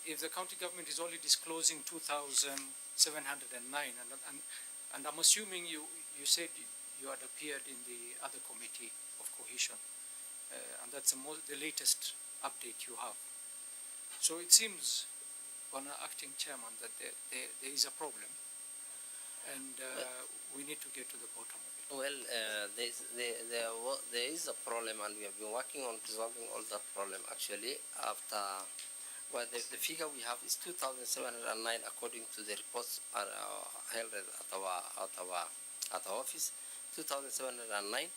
if the county government is only disclosing 2,709, and I'm assuming you said you had appeared in the other committee of cohesion, and that's the latest update you have. So it seems, on an acting chairman, that there is a problem, and we need to get to the bottom of it. Well, there is a problem, and we have been working on resolving all that problem. Actually, after the figure we have is 2,709 according to the reports held at our office, 2,709,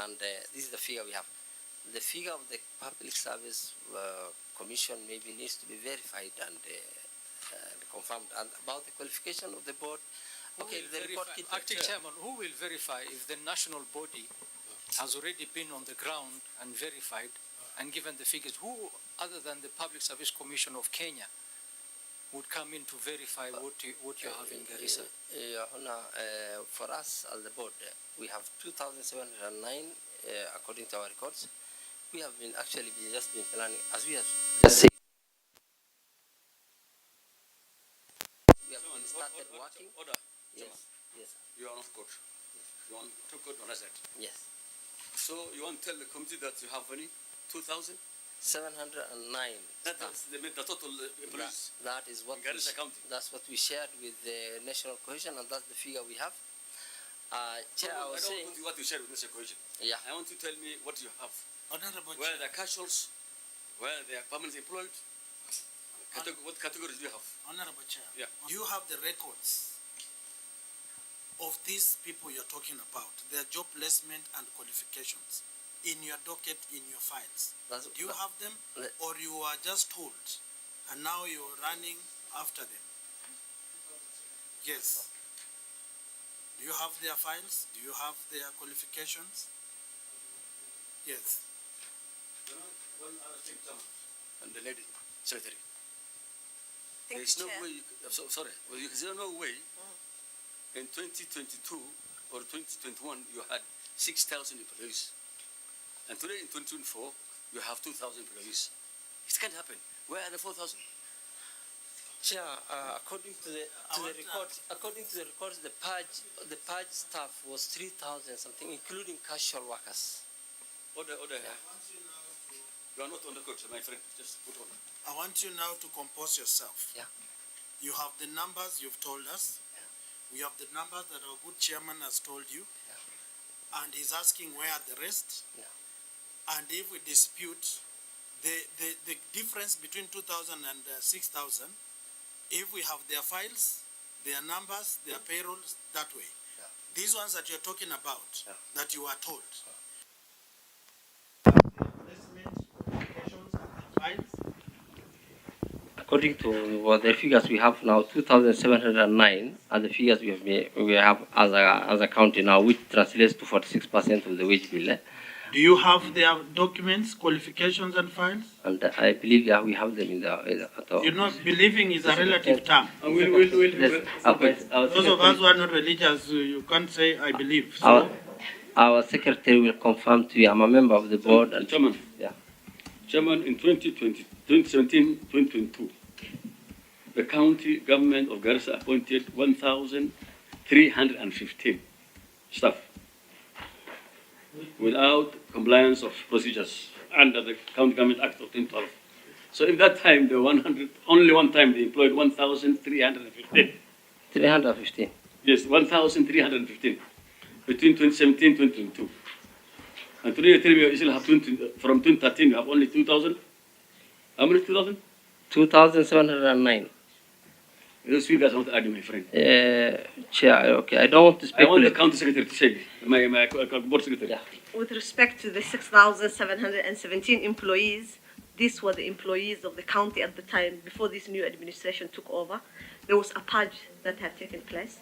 and this is the figure we have. The figure of the Public Service Commission maybe needs to be verified and confirmed. And about the qualification of the board, okay, the report. Acting Chairman, who will verify if the national body has already been on the ground and verified and given the figures? Who, other than the Public Service Commission of Kenya, would come in to verify what you have in Garissa? For us as the board, we have 2,709 according to our records. We have been just been planning, as we have just said. We have started working. Order. Yes. Yes. You are not court. Yes. You want to court on that? Yes. So you want to tell the committee that you have only 2,709? That's the total employees. That is what Garissa County. That's what we shared with the national cohesion, and that's the figure we have. Chair, I was saying what you shared with national cohesion. Yeah. I want to tell me what you have. Honorable where they are casuals, where they are permanently employed. What categories do you have? Honorable Chair, yeah. You have the records of these people you're talking about, their job placement and qualifications in your docket, in your files. Do you have them, or you are just told and now you're running after them? Yes. Do you have their files? Do you have their qualifications? Yes. One other thing, and the lady secretary. There is no way. Sorry. Well, there's no way. In 2022 or 2021, you had 6,000 employees, and today in 2024, you have 2,000 employees. It can't happen. Where are the 4,000? Chair, according to the records, the purge staff was 3,000 something, including casual workers. Order. Yeah. You are not on the court, my friend. Just put on. I want you now to compose yourself. Yeah. You have the numbers you've told us. Yeah. We have the numbers that our good chairman has told you. Yeah. And he's asking where are the rest. Yeah. And if we dispute the difference between 2,000 and 6,000, if we have their files, their numbers, their payrolls, that way. Yeah. These ones that you're talking about, that you are told. According to what the figures we have now, 2,709 are the figures we have as a county now, which translates to 46% of the wage bill. Do you have their documents, qualifications, and files? And I believe we have them in the. You know, believing is a relative term. Yes. Those of us who are not religious, you can't say I believe. So. Our secretary will confirm to you. I'm a member of the board. And Chairman. Yeah. Chairman, in 2017-2022, the county government of Garissa appointed 1,315 staff without compliance of procedures under the County Government Act of 2012. So in that time, only one time they employed 1,315. 315? Yes, 1,315 between 2017 and 2022. And today you tell me you still have 20, from 2013 you have only 2,000. How many 2,000? 2,709. Those figures I want to add, my friend. Chair, okay, I don't want to speculate. I want the county secretary to say, my board secretary. Yeah. With respect to the 6,717 employees, these were the employees of the county at the time before this new administration took over. There was a purge that had taken place,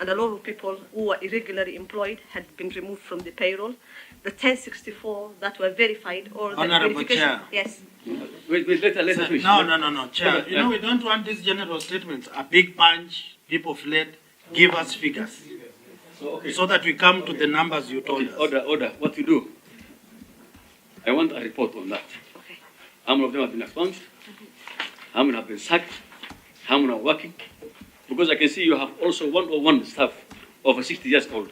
and a lot of people who were irregularly employed had been removed from the payroll. The 1064 that were verified, or the Honorable Chair. Yes. Wait, let us finish. No, Chair. You know, we don't want these general statements. A big punch, people fled. Give us figures. So that we come to the numbers you told us. Order. What you do? I want a report on that. Okay. How many of them have been expunged? how many have been sacked, how many are working? Because I can see you have also 101 staff over 60 years old.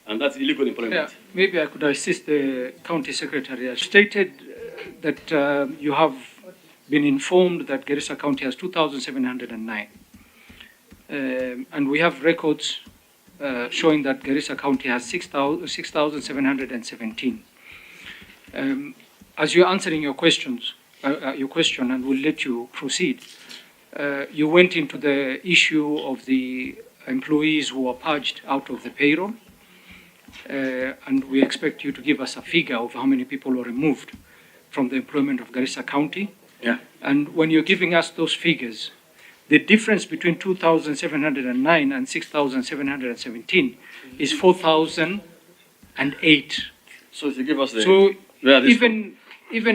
And that's illegal employment. Yeah, maybe I could assist the county secretary. I stated that you have been informed that Garissa County has 2,709. And we have records showing that Garissa County has 6,717. As you're answering your question, and we'll let you proceed, you went into the issue of the employees who were purged out of the payroll, and we expect you to give us a figure of how many people were removed from the employment of Garissa County. Yeah. And when you're giving us those figures, the difference between 2,709 and 6,717 is 4,008. So if you give us the... So even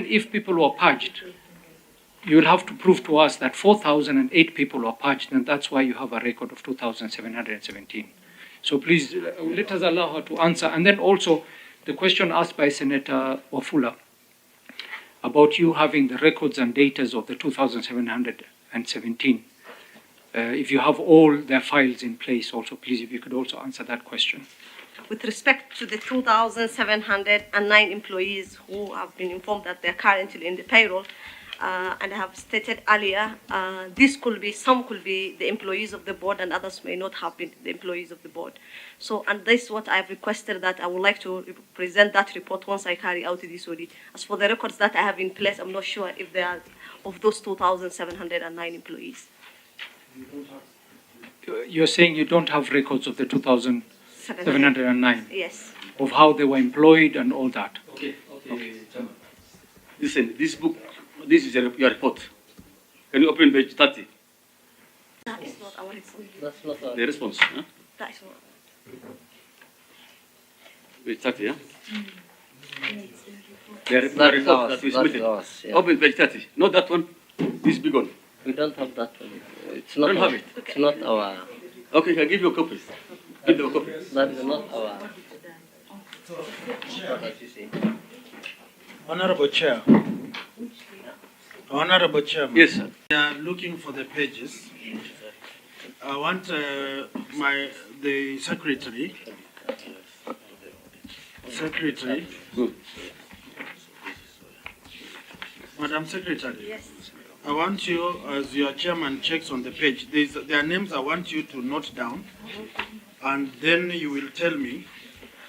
if people were purged, you will have to prove to us that 4,008 people were purged, and that's why you have a record of 2,717. So please, let us allow her to answer. And then also, the question asked by Senator Wafula about you having the records and data of the 2,717. If you have all their files in place also, please, if you could also answer that question. With respect to the 2,709 employees who have been informed that they're currently in the payroll, and I have stated earlier, some could be the employees of the board and others may not have been the employees of the board. So, and this is what I've requested, that I would like to present that report once I carry out this audit. As for the records that I have in place, I'm not sure if they are of those 2,709 employees. You're saying you don't have records of the 2,709? Yes. Of how they were employed and all that? Okay. Listen, this book, this is your report. Can you open page 30? That is not our response. That's not our The response, huh? That is not. Page 30, yeah? The That's report ours, that we that's submitted. ours, yeah. Open page 30. Not that one. This big one. We don't have that one. It's not Don't our, have it? It's not our... Okay, I'll give you a copy. Give them a copy. That is not our... Honorable Chair. Honorable Chairman. Yes, sir. We are looking for the pages. I want the secretary. Good. Madam Secretary. Yes. I want you, as your chairman checks on the page, there are names I want you to note down, and then you will tell me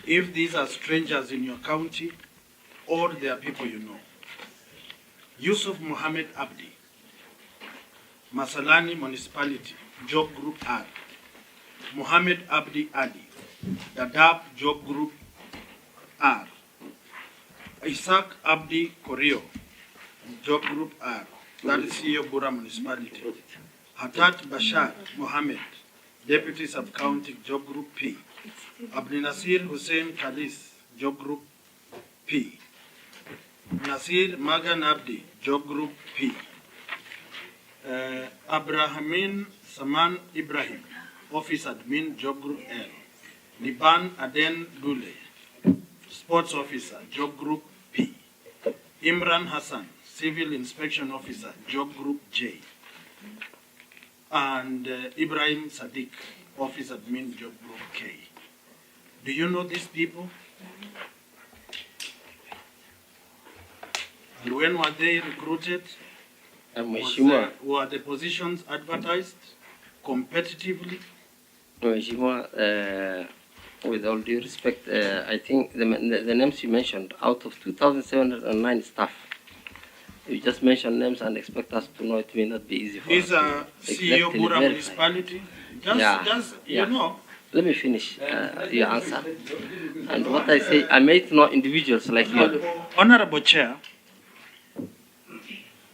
if these are strangers in your county or they are people you know. Yusuf Mohammed Abdi, Masalani Municipality, Job Group R. Mohammed Abdi Ali, Dadaab Job Group R. Isaac Abdi Korio, Job Group R. That is CEO Bura Municipality. Hatat Bashar Mohammed, Deputy Sub-County, Job Group P. Abdi Nasir Hussein Khalis, Job Group P. Nasir Magan Abdi, Job Group P. Abrahamin Saman Ibrahim, Office Admin, Job Group L. Liban Aden Dule, Sports Officer, Job Group P. Imran Hassan, Civil Inspection Officer, Job Group J. And Ibrahim Sadiq, Office Admin, Job Group K. Do you know these people? And when were they recruited? Were the positions advertised competitively? Mheshimiwa, with all due respect, I think the names you mentioned, out of 2,709 staff, you just mentioned names and expect us to know. It may not be easy for us. These are CEO Bura Municipality. You know. Let me finish your answer. And what I say, I may know individuals like you. Honorable Chair,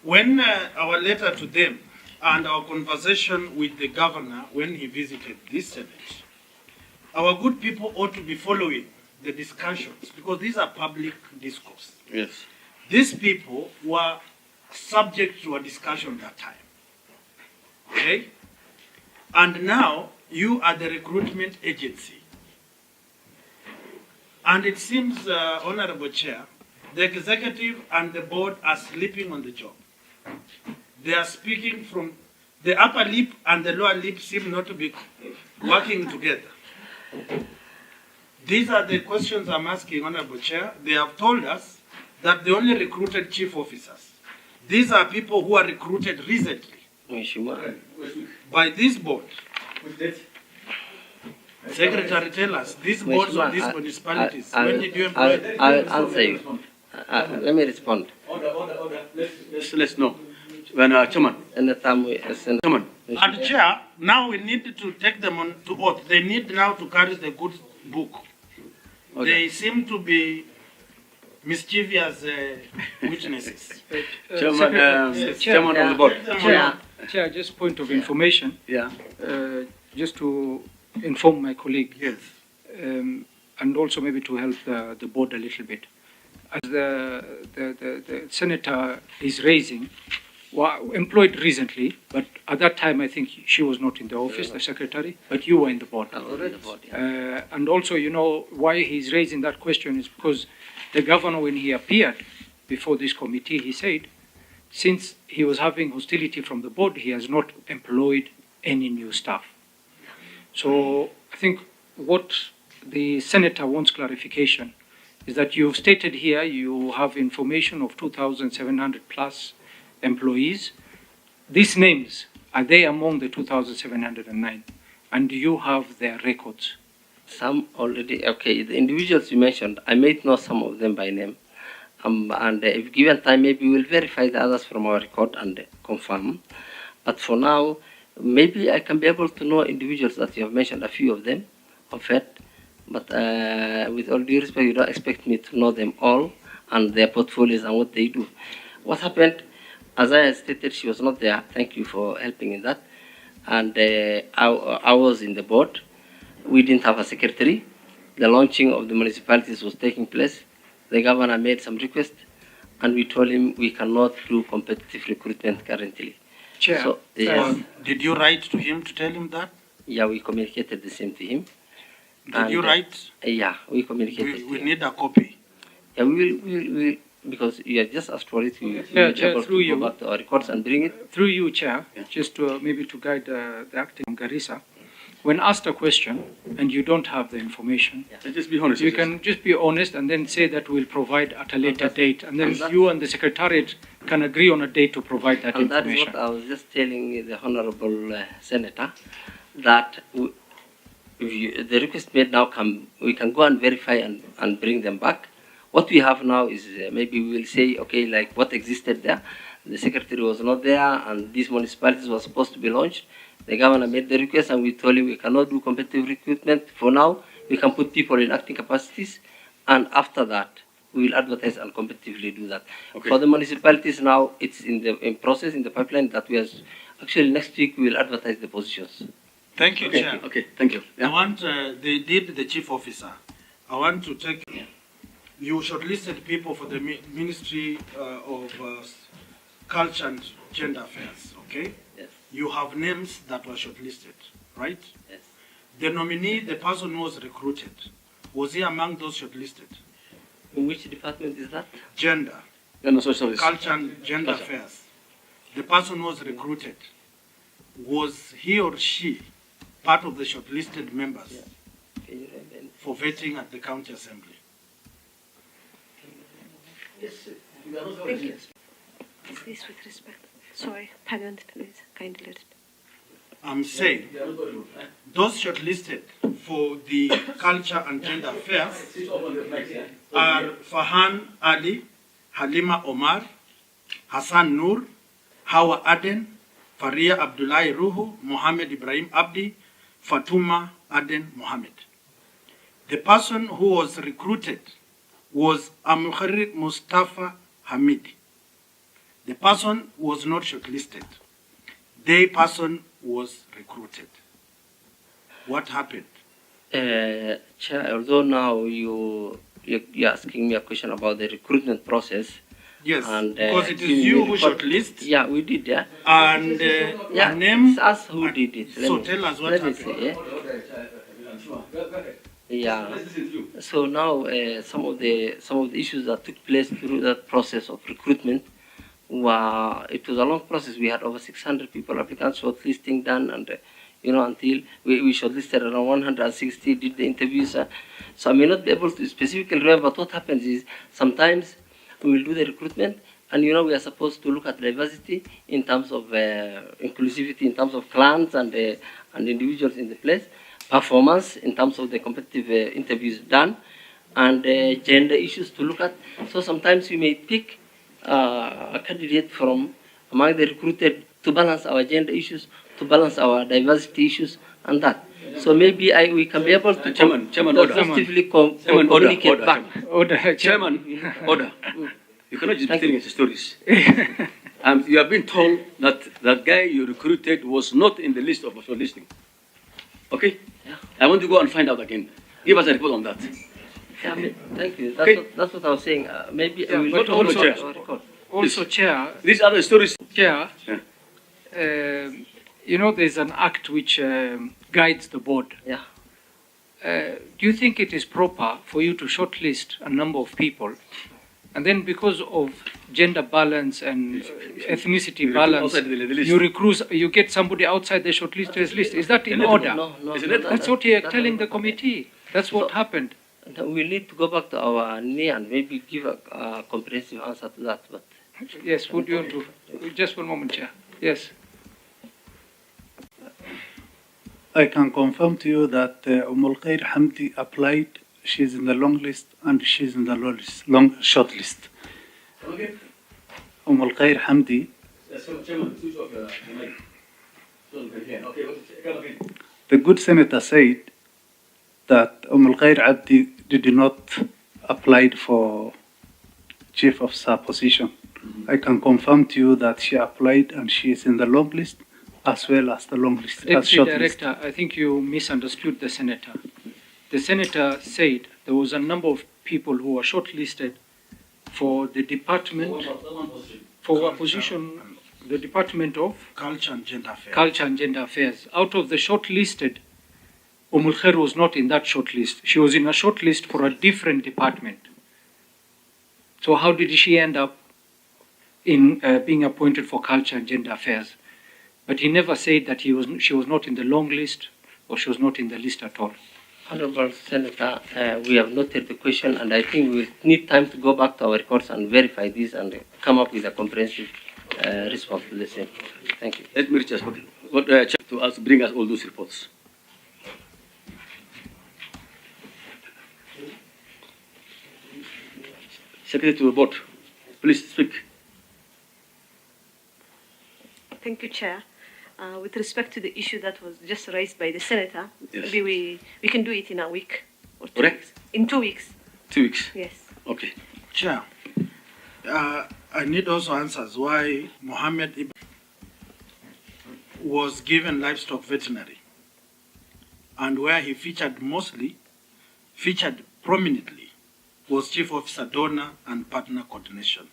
when our letter to them and our conversation with the governor when he visited this Senate, our good people ought to be following the discussions because these are public discourse. Yes. These people were subject to a discussion that time. Okay? And now you are the recruitment agency. And it seems, Honorable Chair, the executive and the board are sleeping on the job. They are speaking from the upper lip and the lower lip seem not to be working together. These are the questions I'm asking, Honorable Chair. They have told us that they only recruited chief officers. These are people who are recruited recently by this board. Secretary, tell us, these boards of these municipalities, when did you employ them? I'll answer you. Let me respond. Order. Let's know. When Chairman. Chairman. And Chair, now we need to take them on to oath. They need now to carry the good book. Okay. They seem to be mischievous witnesses. Chairman of the board. Chair, just point of information. Yeah. Just to inform my colleague. Yes. And also maybe to help the board a little bit. As the senator is raising, employed recently, but at that time I think she was not in the office, the secretary, but you were in the board. And also, you know, why he's raising that question is because the governor, when he appeared before this committee, he said, since he was having hostility from the board, he has not employed any new staff. So I think what the senator wants clarification is that you've stated here you have information of 2,700 plus employees. These names, are they among the 2,709? And do you have their records? Some already, okay, the individuals you mentioned, I may know some of them by name. And if given time, maybe we'll verify the others from our record and confirm. But for now, maybe I can be able to know individuals that you have mentioned, a few of them, of it. But with all due respect, you don't expect me to know them all and their portfolios and what they do. What happened, as I stated, she was not there. Thank you for helping in that. And I was in the board. We didn't have a secretary. The launching of the municipalities was taking place. The governor made some requests, and we told him we cannot do competitive recruitment currently. Chair, so, yes. Did you write to him to tell him that? Yeah, we communicated the same to him. Did you write? Yeah, we communicated. We need a copy. Yeah, we will, because you have just asked for it. We Chair, through you, go back to our records and bring it. Through you, Chair, just to maybe to guide the acting Garissa. When asked a question and you don't have the information, just be honest. You can just be honest and then say that we'll provide at a later date. And then you and the Secretariat can agree on a date to provide that information. And that is what I was just telling the Honorable Senator, that if the request made now we can go and verify and bring them back. What we have now is maybe we will say, okay, like what existed there. The Secretary was not there and these municipalities were supposed to be launched. The governor made the request and we told him we cannot do competitive recruitment. For now, we can put people in acting capacities, and after that, we will advertise and competitively do that. Okay. For the municipalities now, it's in process, in the pipeline that we are, actually next week we will advertise the positions. Thank you, Chair. Okay, thank you. Yeah. I want, they did the chief officer. I want to take, you shortlisted people for the Ministry of Culture and Gender Affairs, okay? You have names that were shortlisted, right? Yes. The nominee, the person who was recruited, was he among those shortlisted? In which department is that? Gender. Culture and Gender Affairs. The person who was recruited, was he or she part of the shortlisted members for vetting at the county assembly? Yes. Thank you. Please, with respect. Sorry, pardon, please, kindly. I'm saying those shortlisted for the Culture and Gender Affairs are Fahan Ali, Halima Omar, Hassan Noor, Hawa Aden, Faria Abdullahi Ruhu, Mohammed Ibrahim Abdi, Fatuma Aden Mohammed. The person who was recruited was Amukharir Mustafa Hamidi. The person was not shortlisted. The person was recruited. What happened? Chair, although now you're asking me a question about the recruitment process. Yes, and, because it is you who shortlist. Yeah, we did, yeah. And yeah, name. It's us who did it. Tell us what happened. Say, yeah. So now some of the issues that took place through that process of recruitment it was a long process. We had over 600 people applicants, shortlisting done, and until we shortlisted around 160, did the interviews. So I may not be able to specifically remember, but what happens is sometimes we will do the recruitment, and we are supposed to look at diversity in terms of inclusivity, in terms of clans and individuals in the place, performance in terms of the competitive interviews done, and gender issues to look at. So sometimes we may pick a candidate from among the recruited to balance our gender issues, to balance our diversity issues, and that. So maybe we can be able to Chairman, positively communicate back. Order. Chairman, order. You cannot just be telling us stories. You have been told that that guy you recruited was not in the list of shortlisting. Okay? Yeah. I want to go and find out again. Give us a report on that. Yeah, thank you. Okay. That's what I was saying. Maybe Yeah, we but will also- record. Also, Chair, These are the stories. Chair, Yeah. there's an act which guides the board. Yeah. Do you think it is proper for you to shortlist a number of people, and then because of gender balance and ethnicity You balance, outside the list. you get somebody outside the shortlisters list? Is that in order? No. Isn't it? That's what you're telling the committee. That's what happened. We need to go back to our knee and maybe give a comprehensive answer to that. But Yes, would you want to? Just one moment, Chair. Yes. I can confirm to you that Al Khair Hamdi applied. She's in the long list and she's in the short list. Okay. Al Khair Hamdi, Chairman, switch off the mic. So we can hear. Okay, come again. the good senator said that Al Khair Abdi did not apply for chief of staff position. I can confirm to you that she applied and she is in the long list as well as the long list, as Deputy short list. Director, I think you misunderstood the senator. The senator said there was a number of people who were shortlisted for the department, for a position, the Department of Culture and Gender Affairs. Culture and Gender Affairs. Out of the shortlisted, Khair was not in that shortlist. She was in a shortlist for a different department. So how did she end up in being appointed for Culture and Gender Affairs? But he never said that she was not in the long list or she was not in the list at all. Honorable Senator, we have noted the question, and I think we need time to go back to our records and verify this and come up with a comprehensive response to the same. Thank you. Let me just check to us, bring us all those reports. Secretary to the board, please speak. Thank you, Chair. With respect to the issue that was just raised by the Senator, Yes. maybe we can do it in a week or 2 Correct. weeks. In 2 weeks, 2 weeks. yes. Okay. Chair, I need also answers why Mohammed Ibn was given livestock veterinary and where he featured prominently was Chief Officer Donor and Partner Coordination.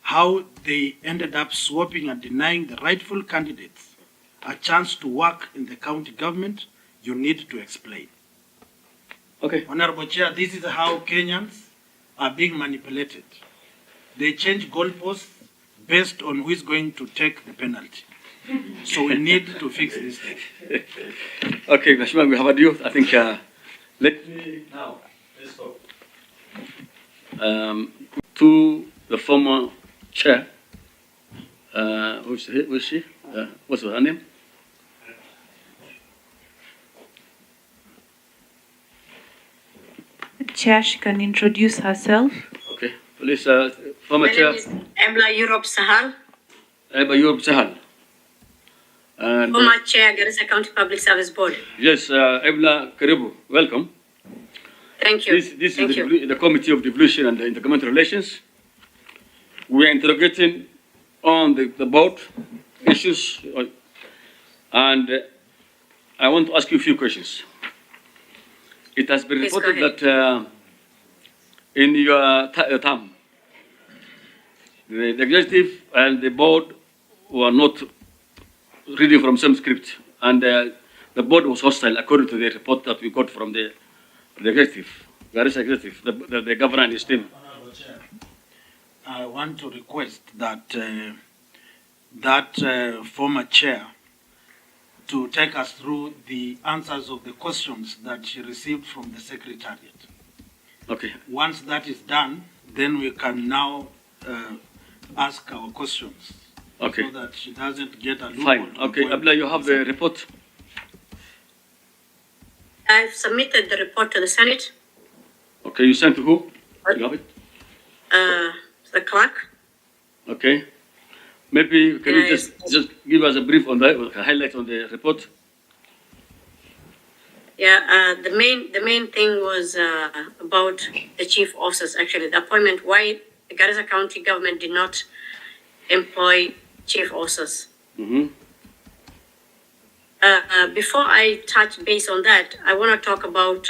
How they ended up swapping and denying the rightful candidates a chance to work in the county government, you need to explain. Okay. Honorable Chair, this is how Kenyans are being manipulated. They change goalposts based on who is going to take the penalty. So we need to fix this thing. Okay, Mheshimiwa, we have a you. I think let me now to the former chair. Who's she? What's her name? Chair, she can introduce herself. Okay, please, former My chair. name is Emla Europe Sahal, Eba Yurub Sahal. And, former chair, Garissa County Public Service Board. yes, Ebla Karibu, welcome. Thank you. This Thank is you. the Committee of Devolution and Intergovernmental Relations. We are interrogating on the board issues, and I want to ask you a few questions. It has been Please go reported that in your term, the executive and the board were not reading from some script, and the board was hostile according to the report that we got from the executive, Garissa executive, the governor and his team. I want to request that former chair to take us through the answers of the questions that she received from the Secretariat. Okay. Once that is done, then we can now ask our questions. Okay. So that she doesn't get a loophole. Fine. Okay. Abla, you have the report? I've submitted the report to the Senate, Okay. You sent to who? You have it? the clerk. Okay. Maybe can you just give us a brief on that, a highlight on the report? Yeah, the main thing was about the chief officers, actually, the appointment, why the Garissa County government did not employ chief officers. Mm-hmm. Before I touch base on that, I want to talk about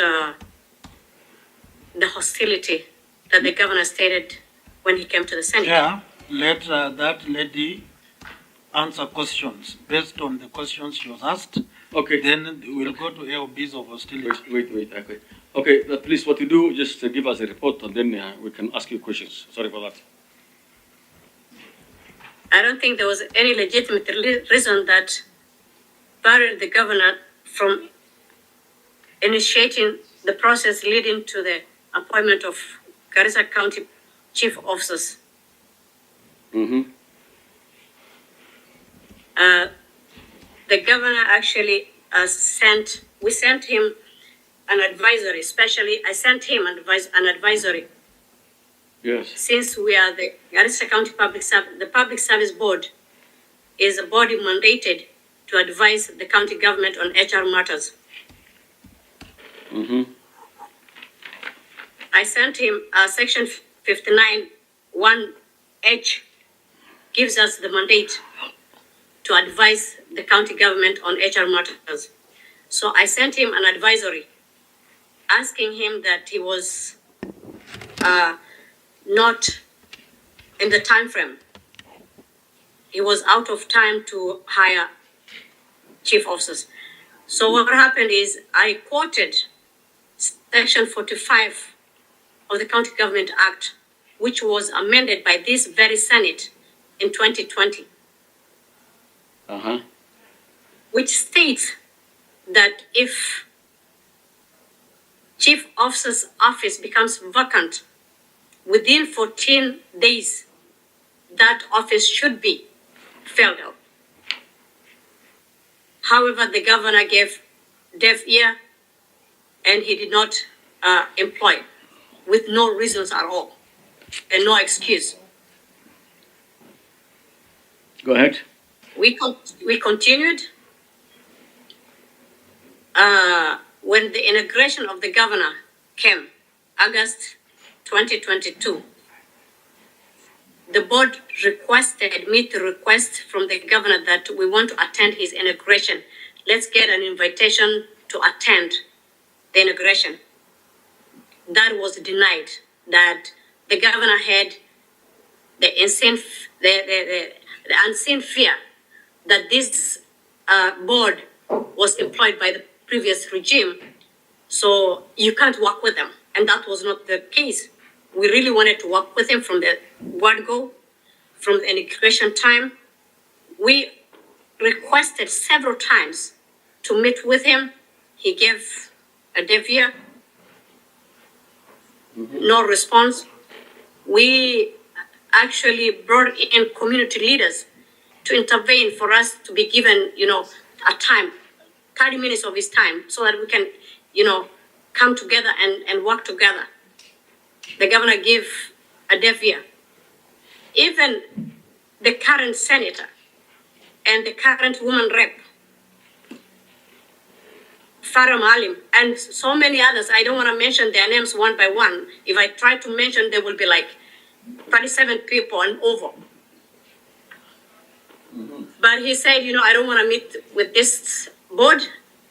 the hostility that the governor stated when he came to the Senate. Yeah, let that lady answer questions based on the questions she was asked. Okay. Then we'll go to AOBs of hostility. Wait. Okay. Please, what you do, just give us a report and then we can ask you questions. Sorry for that. I don't think there was any legitimate reason that barred the governor from initiating the process leading to the appointment of Garissa County chief officers. Mm-hmm. The governor actually we sent him an advisory, especially I sent him an advisory. Yes. Since we are the Garissa County the Public Service Board is a body mandated to advise the county government on HR matters. Mm-hmm. I sent him section 59(1)(h) gives us the mandate to advise the county government on HR matters. So I sent him an advisory asking him that he was not in the time frame. He was out of time to hire chief officers. So what happened is I quoted section 45 of the County Government Act, which was amended by this very Senate in 2020. Uh-huh. Which states that if chief officer's office becomes vacant within 14 days, that office should be filled out. However, the governor gave deaf ear and he did not employ with no reasons at all and no excuse. Go ahead. We continued when the inauguration of the governor came, August 2022. The board requested me to request from the governor that we want to attend his inauguration. Let's get an invitation to attend the inauguration. That was denied. That the governor had the unseen fear that this board was employed by the previous regime, so you can't work with them. And that was not the case. We really wanted to work with him from the word go, from the inauguration time. We requested several times to meet with him. He gave a deaf ear, no response. We actually brought in community leaders to intervene for us to be given, a time, 30 minutes of his time, so that we can, come together and work together. The governor gave a deaf ear. Even the current senator and the current woman rep, Farah Malim, and so many others, I don't want to mention their names one by one. If I try to mention, there will be like 37 people and over. But he said, I don't want to meet with this board,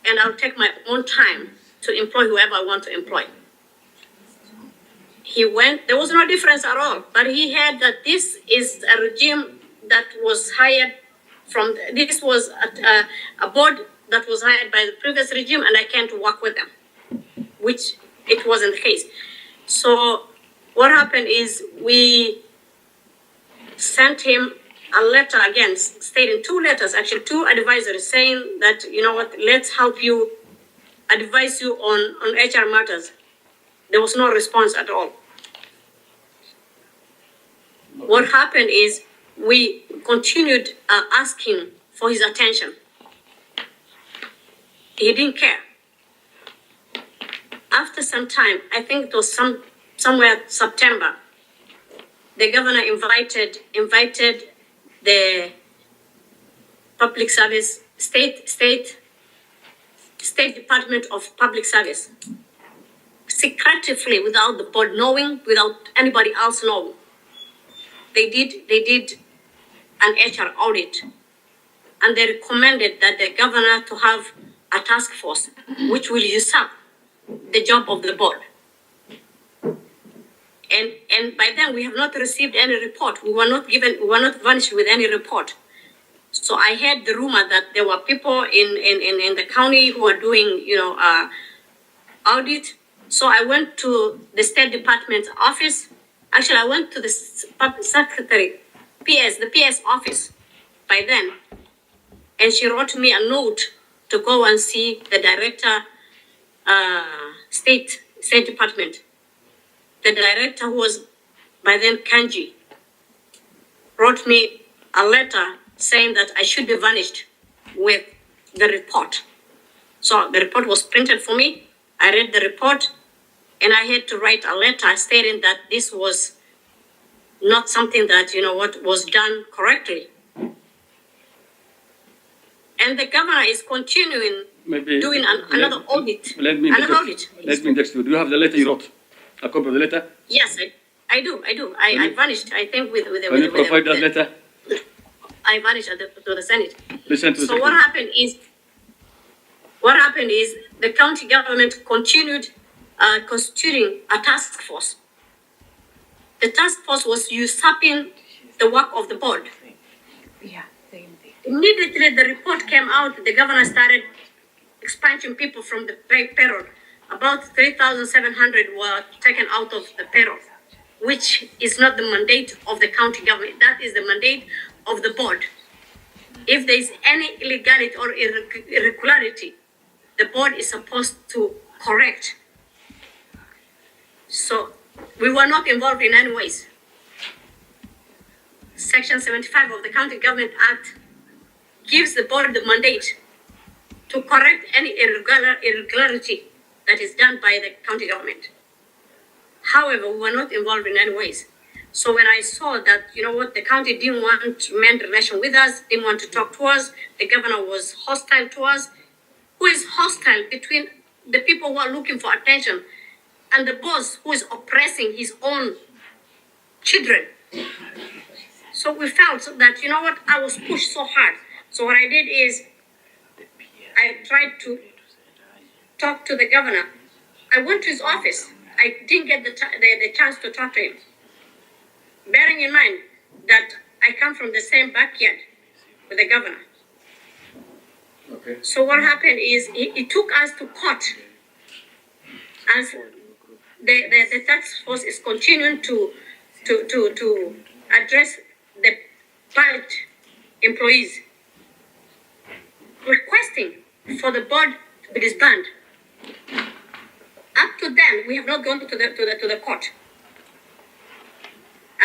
and I'll take my own time to employ whoever I want to employ. He went, there was no difference at all, but he had that this is a regime that was hired from, this was a board that was hired by the previous regime, and I can't work with them, which it wasn't the case. So what happened is we sent him a letter again, stating 2 letters, actually 2 advisories, saying that, you know what, let's help you, advise you on HR matters. There was no response at all. What happened is we continued asking for his attention. He didn't care. After some time, I think it was somewhere September, the governor invited the public service, state Department of Public Service, secretively, without the board knowing, without anybody else knowing. They did an HR audit, and they recommended that the governor to have a task force which will usurp the job of the board. And by then we have not received any report. We were not furnished with any report. So I heard the rumor that there were people in the county who are doing, audit. So I went to the State Department's office. Actually, I went to the secretary, the PS office by then. And she wrote me a note to go and see the director, State Department. The director, who was by then Kanji, wrote me a letter saying that I should be vanished with the report. So the report was printed for me. I read the report, and I had to write a letter stating that this was not something that, was done correctly. And the governor is continuing doing another audit. Let me index you. Do you have the letter you wrote? A copy of the letter? Yes, I do. I vanished, I think, with Can you provide that letter? I vanished to the Senate. Listen to so what happened is the county government continued constituting a task force. The task force was usurping the work of the board. Yeah. Immediately the report came out, the governor started expunging people from the payroll. About 3,700 were taken out of the payroll, which is not the mandate of the county government. That is the mandate of the board. If there is any illegality or irregularity, the board is supposed to correct. So we were not involved in any ways. Section 75 of the County Government Act gives the board the mandate to correct any irregularity that is done by the county government. However, we were not involved in any ways. So when I saw that, the county didn't want to mend relation with us, didn't want to talk to us, the governor was hostile to us. Who is hostile between the people who are looking for attention and the boss who is oppressing his own children? So we felt that, I was pushed so hard. So what I did is I tried to talk to the governor. I went to his office. I didn't get the chance to talk to him. Bearing in mind that I come from the same backyard with the governor. Okay. So what happened is he took us to court. As the task force is continuing to address the pilot employees, requesting for the board to be disbanded. Up to then, we have not gone to the court.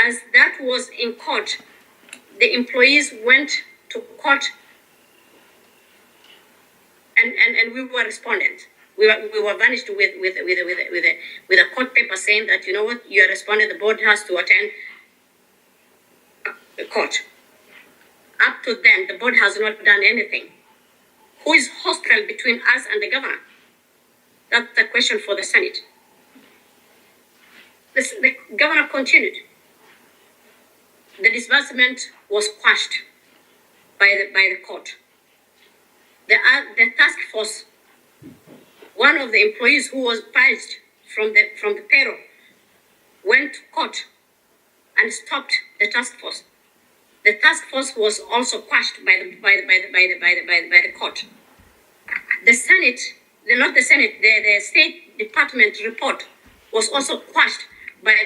As that was in court, the employees went to court, and we were respondent. We were vanished with a court paper saying that, you are respondent. The board has to attend the court. Up to then, the board has not done anything. Who is hostile between us and the governor? That's the question for the Senate. The governor continued. The disbursement was quashed by the court. The task force, one of the employees who was purged from the payroll, went to court and stopped the task force. The task force was also quashed by the court. The Senate, the State Department report was also quashed by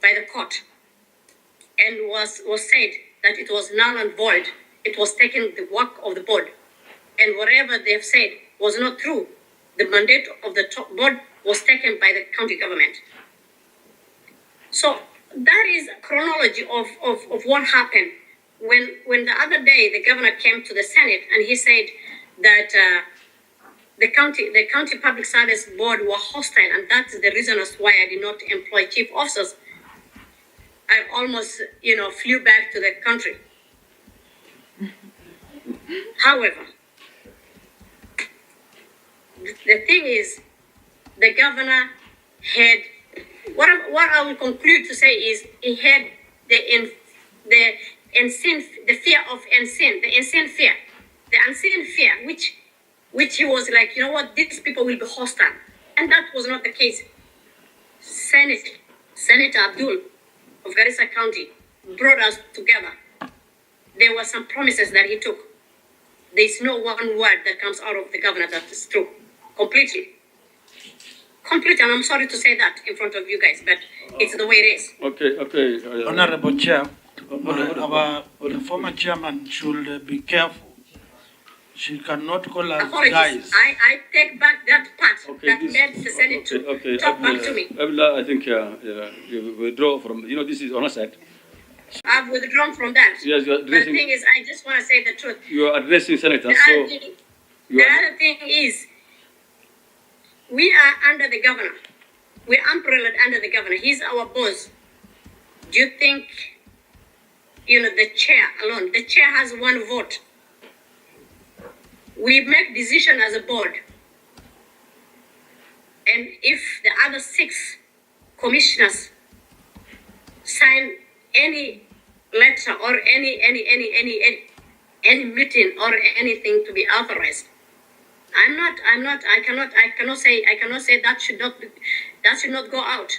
the court. and was said that it was null and void. It was taking the work of the board, and whatever they've said was not true. The mandate of the top board was taken by the county government. So that is a chronology of what happened. When the other day the governor came to the Senate and he said that the county public service board were hostile, and that's the reason as why I did not employ chief officers, I almost flew back to the country. However, the thing is, the governor had what I will conclude to say is he had the fear of the unseen fear, which he was like, you know what, these people will be hostile, and that was not the case. Senator Abdul of Garissa County brought us together. There were some promises that he took. There is no one word that comes out of the governor that is true. Completely, and I'm sorry to say that in front of you guys, but it's the way it is. Okay. Honorable Chair, the former chairman should be careful. She cannot call us Apologies. guys. I take back that part that made the Senate to talk back to me. I think you withdraw from, this is on our side. I've withdrawn from that. Yes, you're But the addressing, thing is, I just want to say the truth. you are addressing senators, The so other thing is, we are under the governor. We're umbrellaed under the governor. He's our boss. Do you think, the chair alone, the chair has one vote. We make decision as a board. And if the other 6 commissioners sign any letter or any meeting or anything to be authorized, I cannot say that should not go out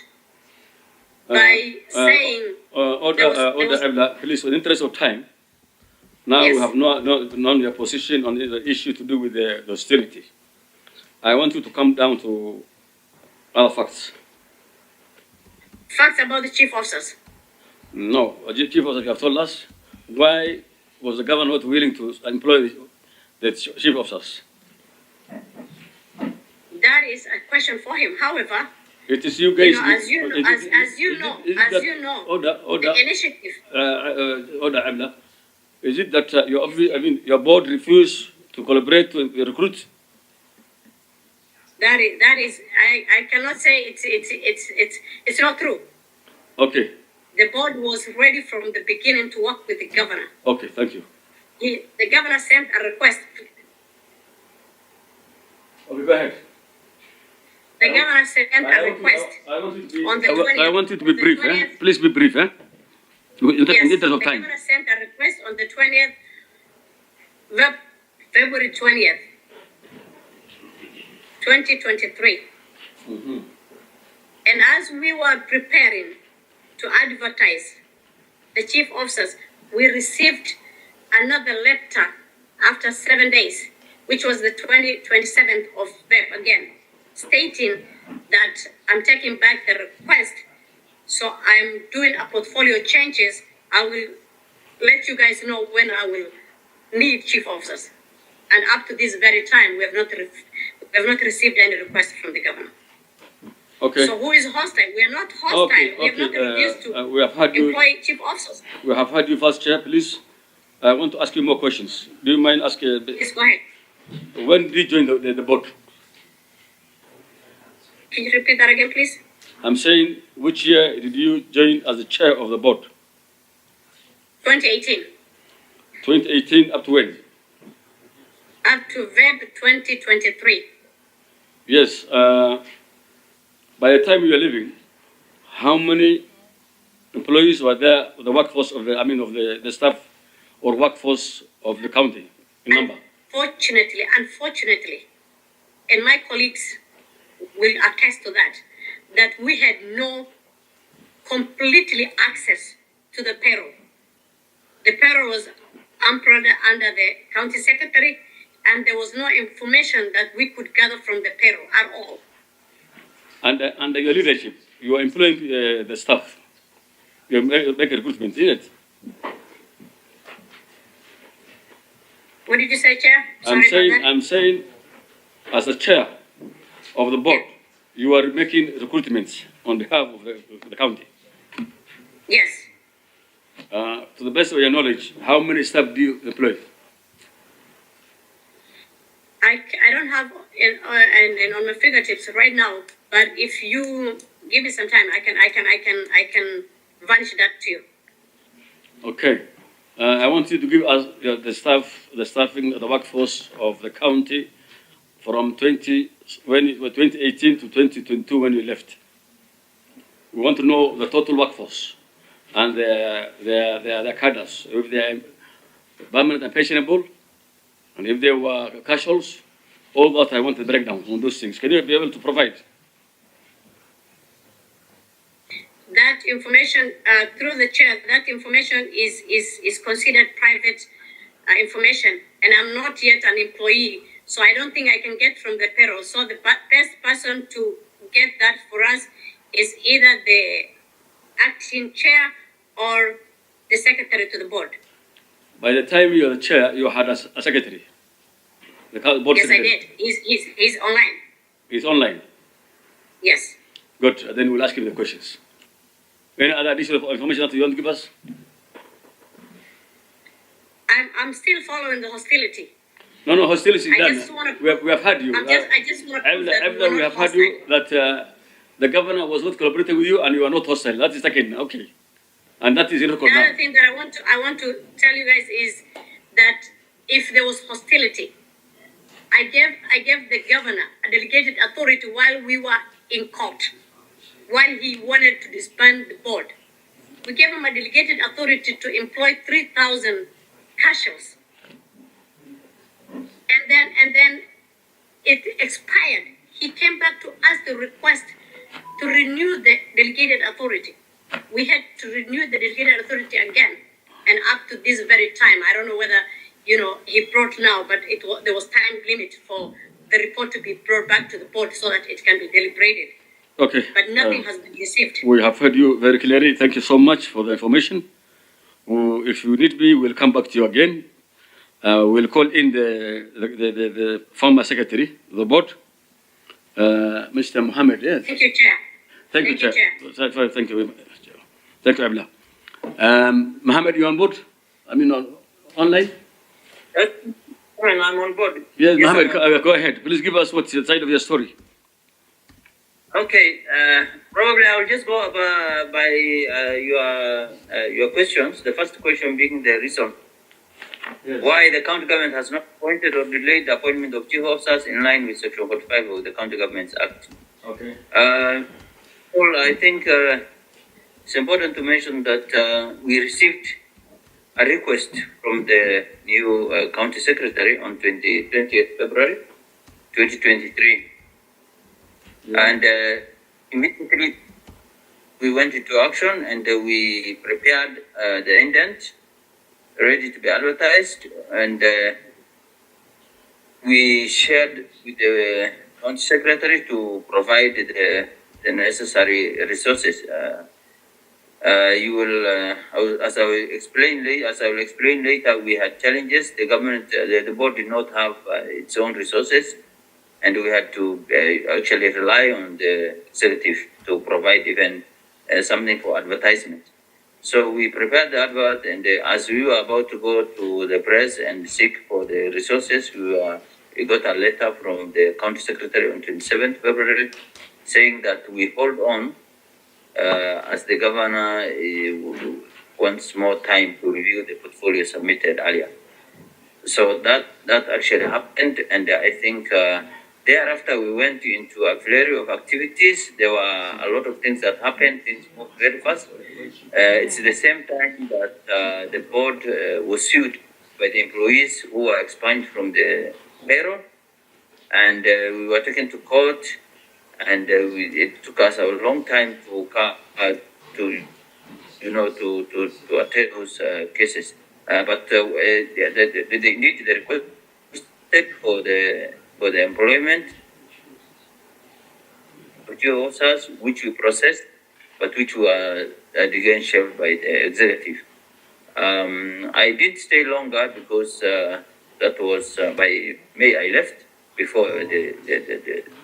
by saying Order, please, in the interest of time, now Yes. we have known your position on the issue to do with the hostility. I want you to come down to other facts. facts about the chief officers. No, Chief Officer, you have told us, why was the governor not willing to employ the chief officers? That is a question for him. However, It is you guys. as you know, Order, the initiative. Order, Abla. Is it that your board refused to collaborate to recruit? That is. I cannot say it's not true. Okay. The board was ready from the beginning to work with the governor. Okay, thank you. The governor sent a request. Okay, go ahead. The governor sent a request on the 20th. I want you to be brief, eh? Please be brief, eh? In the interest of time. The governor sent a request on the 20th, February 20th, 2023. Mm-hmm. And as we were preparing to advertise the chief officers, we received another letter after 7 days, which was the 27th of Feb again, stating that I'm taking back the request. So I'm doing a portfolio changes. I will let you guys know when I will need chief officers. And up to this very time, we have not received any request from the governor. Okay. So who is hostile? We are not hostile. Okay, We have not refused to we have had you. employ chief officers. We have had you first, Chair. Please, I want to ask you more questions. Do you mind asking? Please go ahead. When did you join the board? Can you repeat that again, please? I'm saying, which year did you join as the chair of the board? 2018. 2018 up to when? Up to Feb 2023. Yes. By the time you were leaving, how many employees were there? The workforce of the staff or workforce of the county in number? Unfortunately, and my colleagues will attest to that we had no completely access to the payroll. The payroll was under the county secretary, and there was no information that we could gather from the payroll at all. And under your leadership, you are employing the staff. You make a recruitment, isn't it? What did you say, Chair? Sorry about that. I'm saying, as a chair of the board, you are making recruitments on behalf of the county. Yes. To the best of your knowledge, how many staff do you employ? I don't have and on my fingertips right now, but if you give me some time, I can vanish that to you. Okay. I want you to give us the staffing, the workforce of the county from 2018 to 2022 when you left. We want to know the total workforce and their cadres, if they are permanent and pensionable, and if they were casuals, all that I want to break down on those things. Can you be able to provide? That information, through the chair, that information is considered private information, and I'm not yet an employee, so I don't think I can get from the payroll. So the best person to get that for us is either the acting chair or the secretary to the board. By the time you were the chair, you had a secretary. The board yes, secretary. I did. He's online. He's online. Yes. Good. Then we'll ask him the questions. Any other additional information that you want to give us? I'm still following the hostility. No, hostility is done. Just wanna, we have had you. I just want to prove that we have had you that the governor was not collaborating with you and you are not hostile. That is second. Okay. And that is in record now. The other thing that I want to tell you guys is that if there was hostility, I gave the governor a delegated authority while we were in court, while he wanted to disband the board. We gave him a delegated authority to employ 3,000 casuals. And then it expired. He came back to us to request to renew the delegated authority. We had to renew the delegated authority again, and up to this very time, I don't know whether he brought now, but there was time limit for the report to be brought back to the board so that it can be deliberated. Okay. But nothing has been received. We have heard you very clearly. Thank you so much for the information. If you need me, we'll come back to you again. We'll call in the former secretary of the board, Mr. Mohammed. Yes. Thank you, Chair. Thank you, Chair. Thank you. Thank you, Abla. Mohammed, you on board? I mean, online? Yes, I'm on board. Yes, Mohammed, go ahead. Please give us what's the side of your story. Okay, probably I'll just go by your questions. The first question being the reason why the county government has not appointed or delayed the appointment of chief officers in line with Section 45 of the County Governments Act. Okay. Well, I think it's important to mention that we received a request from the new county secretary on 20th February 2023. Yeah. And immediately we went into action and we prepared the indent ready to be advertised, and we shared with the county secretary to provide the necessary resources. You will, as I will explain later, we had challenges. The government, the board did not have its own resources, and we had to actually rely on the executive to provide even something for advertisement. So we prepared the advert, and as we were about to go to the press and seek for the resources, we got a letter from the county secretary on 27th February saying that we hold on as the governor wants more time to review the portfolio submitted earlier. So that actually happened, and I think thereafter we went into a flurry of activities. There were a lot of things that happened. Things moved very fast. It's the same time that the board was sued by the employees who were expunged from the payroll, and we were taken to court, and it took us a long time to attend those cases. But indeed the request for the employment of officers, which we processed, but which were again shelved by the executive. I did stay longer because that was by May I left before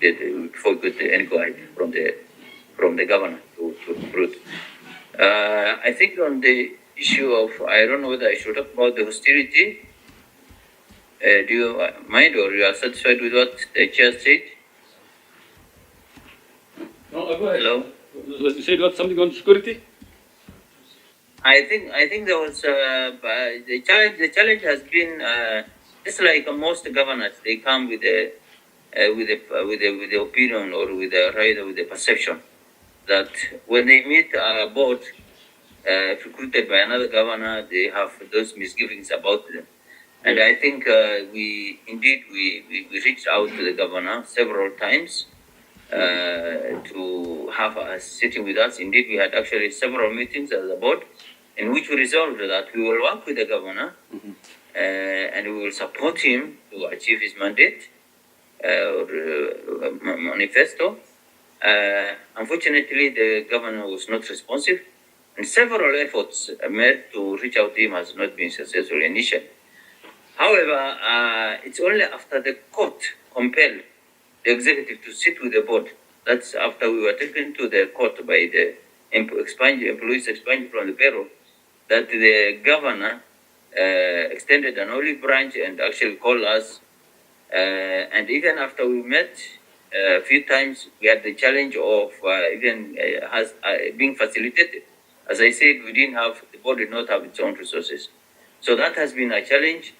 before we got any guide from the governor to recruit. I think on the issue of, I don't know whether I should talk about the hostility. Do you mind, or you are satisfied with what the chair said? No, go ahead. Hello. You said what, something on security? I think there was the challenge. The challenge has been just like most governors. They come with the opinion, or with the perception that when they meet a board recruited by another governor, they have those misgivings about them. And I think we reached out to the governor several times to have a sitting with us. Indeed, we had actually several meetings as a board in which we resolved that we will work with the governor and we will support him to achieve his mandate or manifesto. Unfortunately, the governor was not responsive, and several efforts made to reach out to him has not been successful initially. However, it's only after the court compelled the executive to sit with the board, that's after we were taken to the court by the employees expunged from the payroll, that the governor extended an olive branch and actually called us. And even after we met a few times, we had the challenge of being facilitated. As I said, the board did not have its own resources. So that has been a challenge.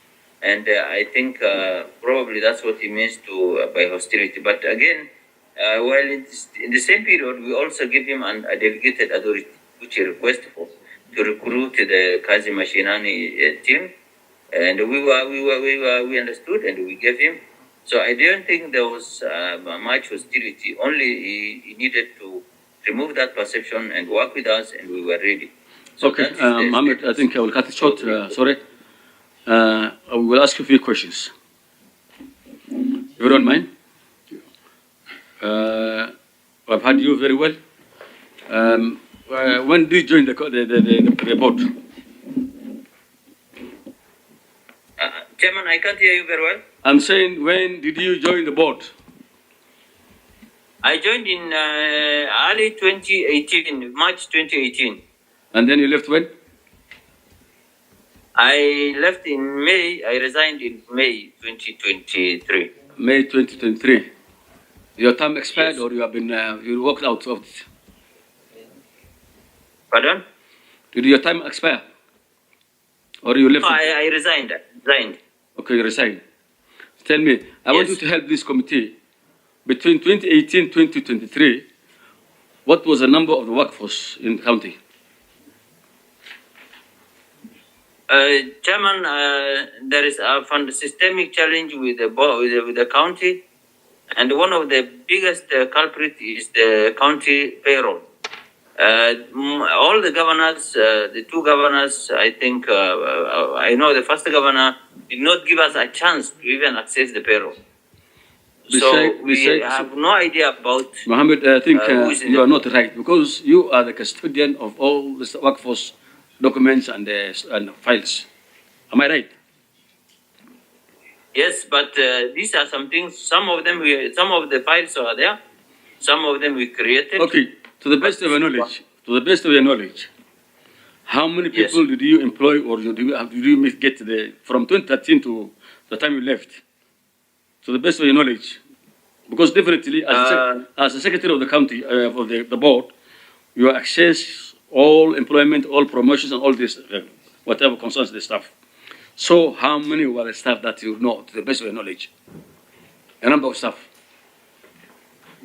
And I think probably that's what he means by hostility. But again, while in the same period, we also give him a delegated authority, which he requested for, to recruit the Kazi Mashinani team. And we understood, and we gave him. So I don't think there was much hostility. Only he needed to remove that perception and work with us, and we were ready. So okay, Mohammed, I think I will cut it short. Sorry. I will ask you a few questions. If you don't mind. I've heard you very well. When did you join the board? Chairman, I can't hear you very well. I'm saying, when did you join the board? I joined in early 2018, March 2018. And then you left when? I left in May. I resigned in May 2023. May 2023. Your term expired, Yes. or you have been you walked out of it? Pardon? Did your time expire, or you left? No, it? I resigned. Okay, you resigned. Tell me, I want you to help this committee. Between 2018 and 2023, what was the number of the workforce in the county? Chairman, there is a systemic challenge with the county, and one of the biggest culprit is the county payroll. All the governors, the two governors, I think, I know the first governor did not give us a chance to even access the payroll. We have no idea about. Mohammed, I think you are not the right, because you are the custodian of all the workforce documents and files. Am I right? Yes, but these are some things. Some of the files are there. Some of them we created. Okay. To the best of your knowledge, how many people did you employ, or did you get from 2013 to the time you left? To the best of your knowledge, because definitely as a secretary of the county of the board, you access all employment, all promotions, and all this whatever concerns the staff. So how many were the staff that you know, to the best of your knowledge? A number of staff.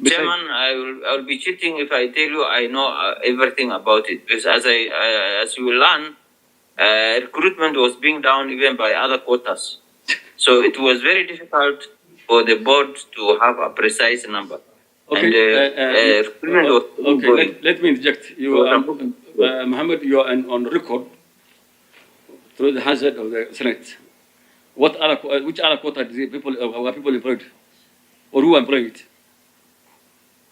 Chairman, I will be cheating if I tell you I know everything about it, because as you will learn, recruitment was being done even by other quotas. So it was very difficult for the board to have a precise number. Okay. And recruitment was okay. Let me interject. You, Mohammed, you are on record through the hazard of the Senate. Which other quota did were people employed, or who employed it?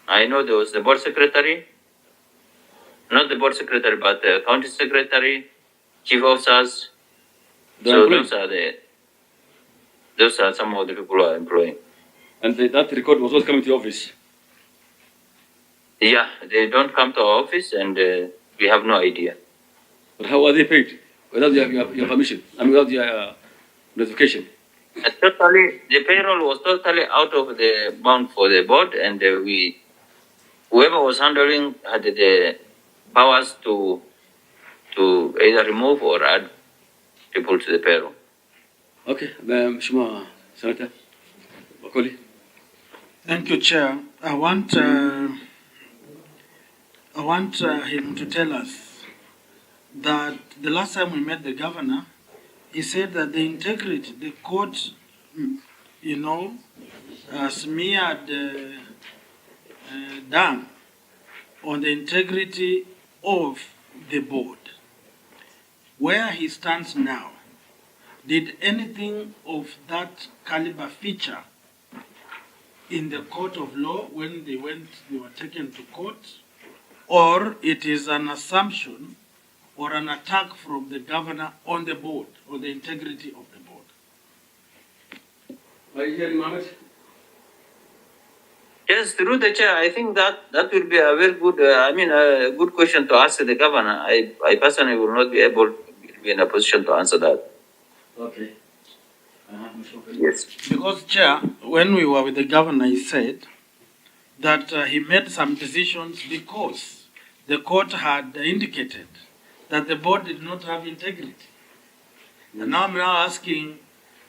I know there was the board secretary, not the board secretary, but the county secretary, chief officers. So those are some of the people who are employing. And that record was not coming to your office? Yeah, they don't come to our office, and we have no idea. But how are they paid? Without your permission, and without your notification? Totally, the payroll was totally out of the bound for the board, and whoever was handling had the powers to either remove or add people to the payroll. Okay, Shuma, Senator Bakoli. Thank you, Chair. I want him to tell us that the last time we met the governor, he said that the integrity, the court, smeared down on the integrity of the board. Where he stands now, did anything of that caliber feature in the court of law when they were taken to court, or it is an assumption or an attack from the governor on the board or the integrity of the board? Are you hearing, Mohammed? Yes, through the chair, I think that will be a very good, a good question to ask the governor. I personally will not be able to be in a position to answer that. Okay. Yes. Because, Chair, when we were with the governor, he said that he made some decisions because the court had indicated that the board did not have integrity. And now I'm now asking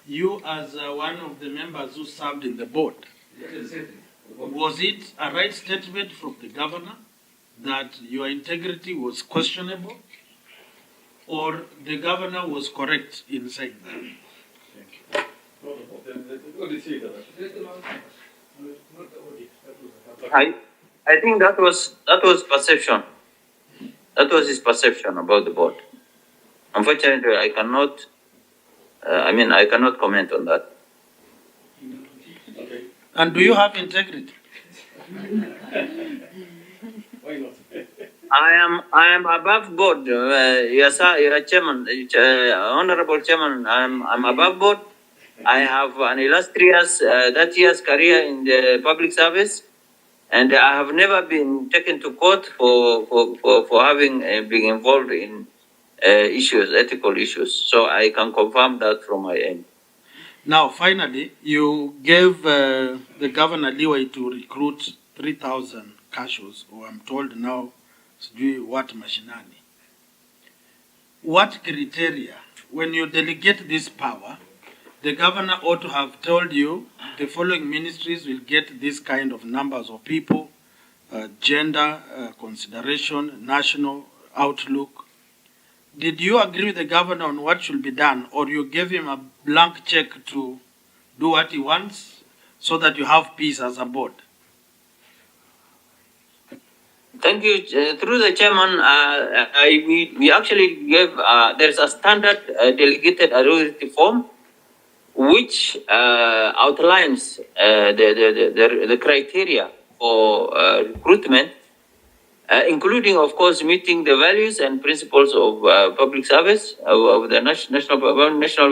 you as one of the members who served in the board, was it a right statement from the governor that your integrity was questionable, or the governor was correct in saying that? I think that was perception. That was his perception about the board. Unfortunately, I cannot comment on that. Okay. And do you have integrity? Why not? I am above board. Yes, sir, you're chairman, honorable chairman. I'm above board. I have an illustrious 30 years career in the public service, and I have never been taken to court for having been involved in ethical issues. So I can confirm that from my end. Now, finally, you gave the governor leeway to recruit 3,000 cashews, or I'm told now, what machinani. What criteria, when you delegate this power, the governor ought to have told you the following ministries will get this kind of numbers of people, gender consideration, national outlook. Did you agree with the governor on what should be done, or you gave him a blank check to do what he wants so that you have peace as a board? Thank you. Through the chairman, we actually gave, there's a standard delegated authority form which outlines the criteria for recruitment, including, of course, meeting the values and principles of public service, of the national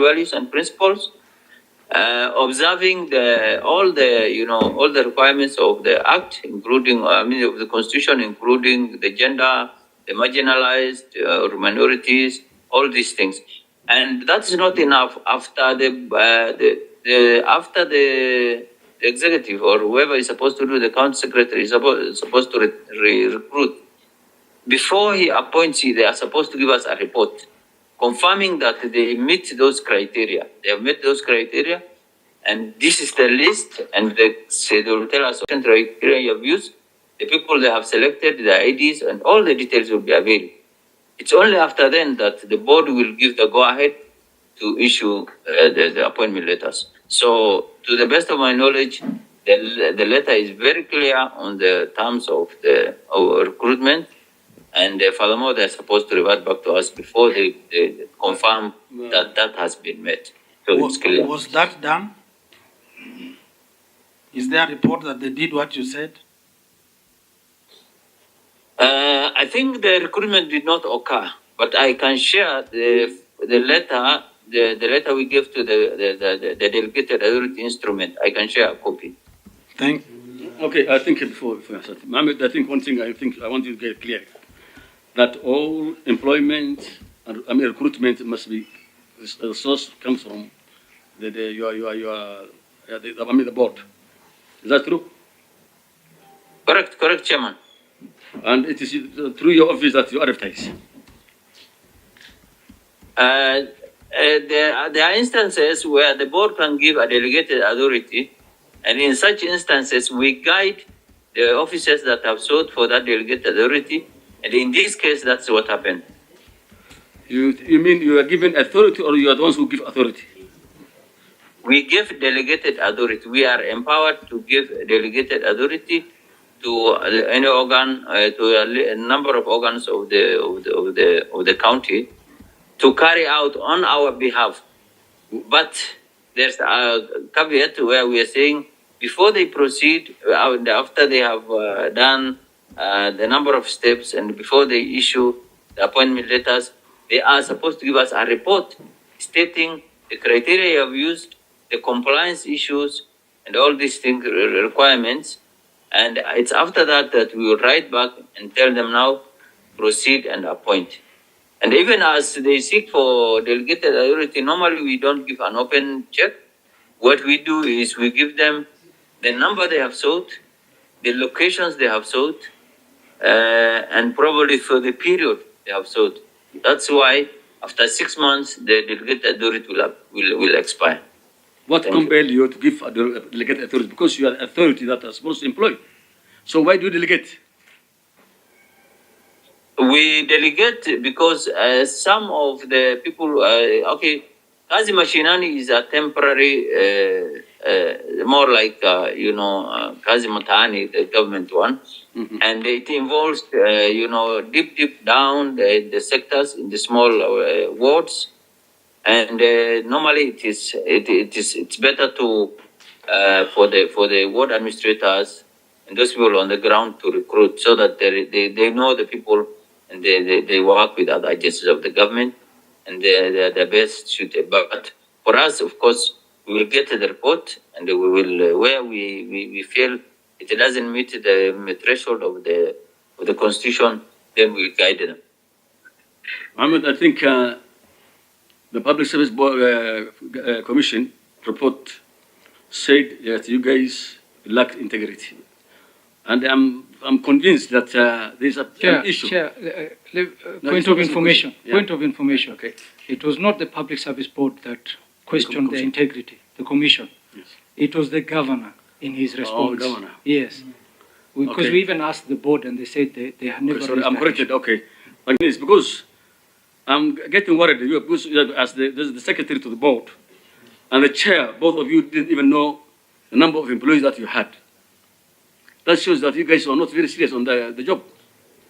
values and principles, observing all the requirements of the Act, including, of the Constitution, including the gender, the marginalized, or minorities, all these things. And that's not enough. After the executive or whoever is supposed to do, the county secretary is supposed to recruit. Before he appoints you, they are supposed to give us a report confirming that they meet those criteria. They have met those criteria, and this is the list, and they will tell us what criteria you have used, the people they have selected, the IDs, and all the details will be available. It's only after then that the board will give the go-ahead to issue the appointment letters. So, to the best of my knowledge, the letter is very clear on the terms of the recruitment, and furthermore, they're supposed to revert back to us before they confirm that has been met. So it's clear. Was that done? Is there a report that they did what you said? I think the recruitment did not occur, but I can share the letter, the letter we gave to the delegated authority instrument. I can share a copy. Thank. Okay, I think before I start, Mohammed, I think one thing I want you to get clear, that all employment and recruitment must be, the source comes from the board. Is that true? Correct, Chairman. And it is through your office that you advertise. There are instances where the board can give a delegated authority, and in such instances, we guide the officers that have sought for that delegated authority, and in this case, that's what happened. You mean you are given authority, or you are the ones who give authority? We give delegated authority. We are empowered to give delegated authority to any organ, to a number of organs of the county, to carry out on our behalf. But there's a caveat where we are saying before they proceed, after they have done the number of steps, and before they issue the appointment letters, they are supposed to give us a report stating the criteria you have used, the compliance issues, and all these things, requirements. And it's after that that we will write back and tell them now, proceed and appoint. And even as they seek for delegated authority, normally we don't give an open check. What we do is we give them the number they have sought, the locations they have sought, and probably for the period they have sought. That's why after 6 months, the delegated authority will expire. What compelled you to give a delegated authority? Because you are authority that are supposed to employ. So why do you delegate? We delegate because some of the people, Kazi Mashinani is a temporary, more like, Kazi Matani, the government one. Mm-hmm. And it involves, deep down the sectors in the small wards. And normally it's better to for the ward administrators and those people on the ground to recruit, so that they know the people, and they work with other agencies of the government, and they're the best suited. But for us, of course, we will get the report, and we will where we feel it doesn't meet the threshold of the constitution, then we guide them. Ahmed, I think the Public Service Board, Commission report said that you guys lack integrity, and I'm convinced that there's an issue. Point of information. Yeah. Point of information. Okay. It was not the Public Service Board that questioned the integrity, the commission. Yes. It was the governor in his response. Oh, governor. Yes. Because we even asked the board, and they said they had never. Okay, sorry, raised I'm that corrected. issue. Okay, like this, because I'm getting worried because as the secretary to the board and the chair, both of you didn't even know the number of employees that you had. That shows that you guys are not very serious on the job.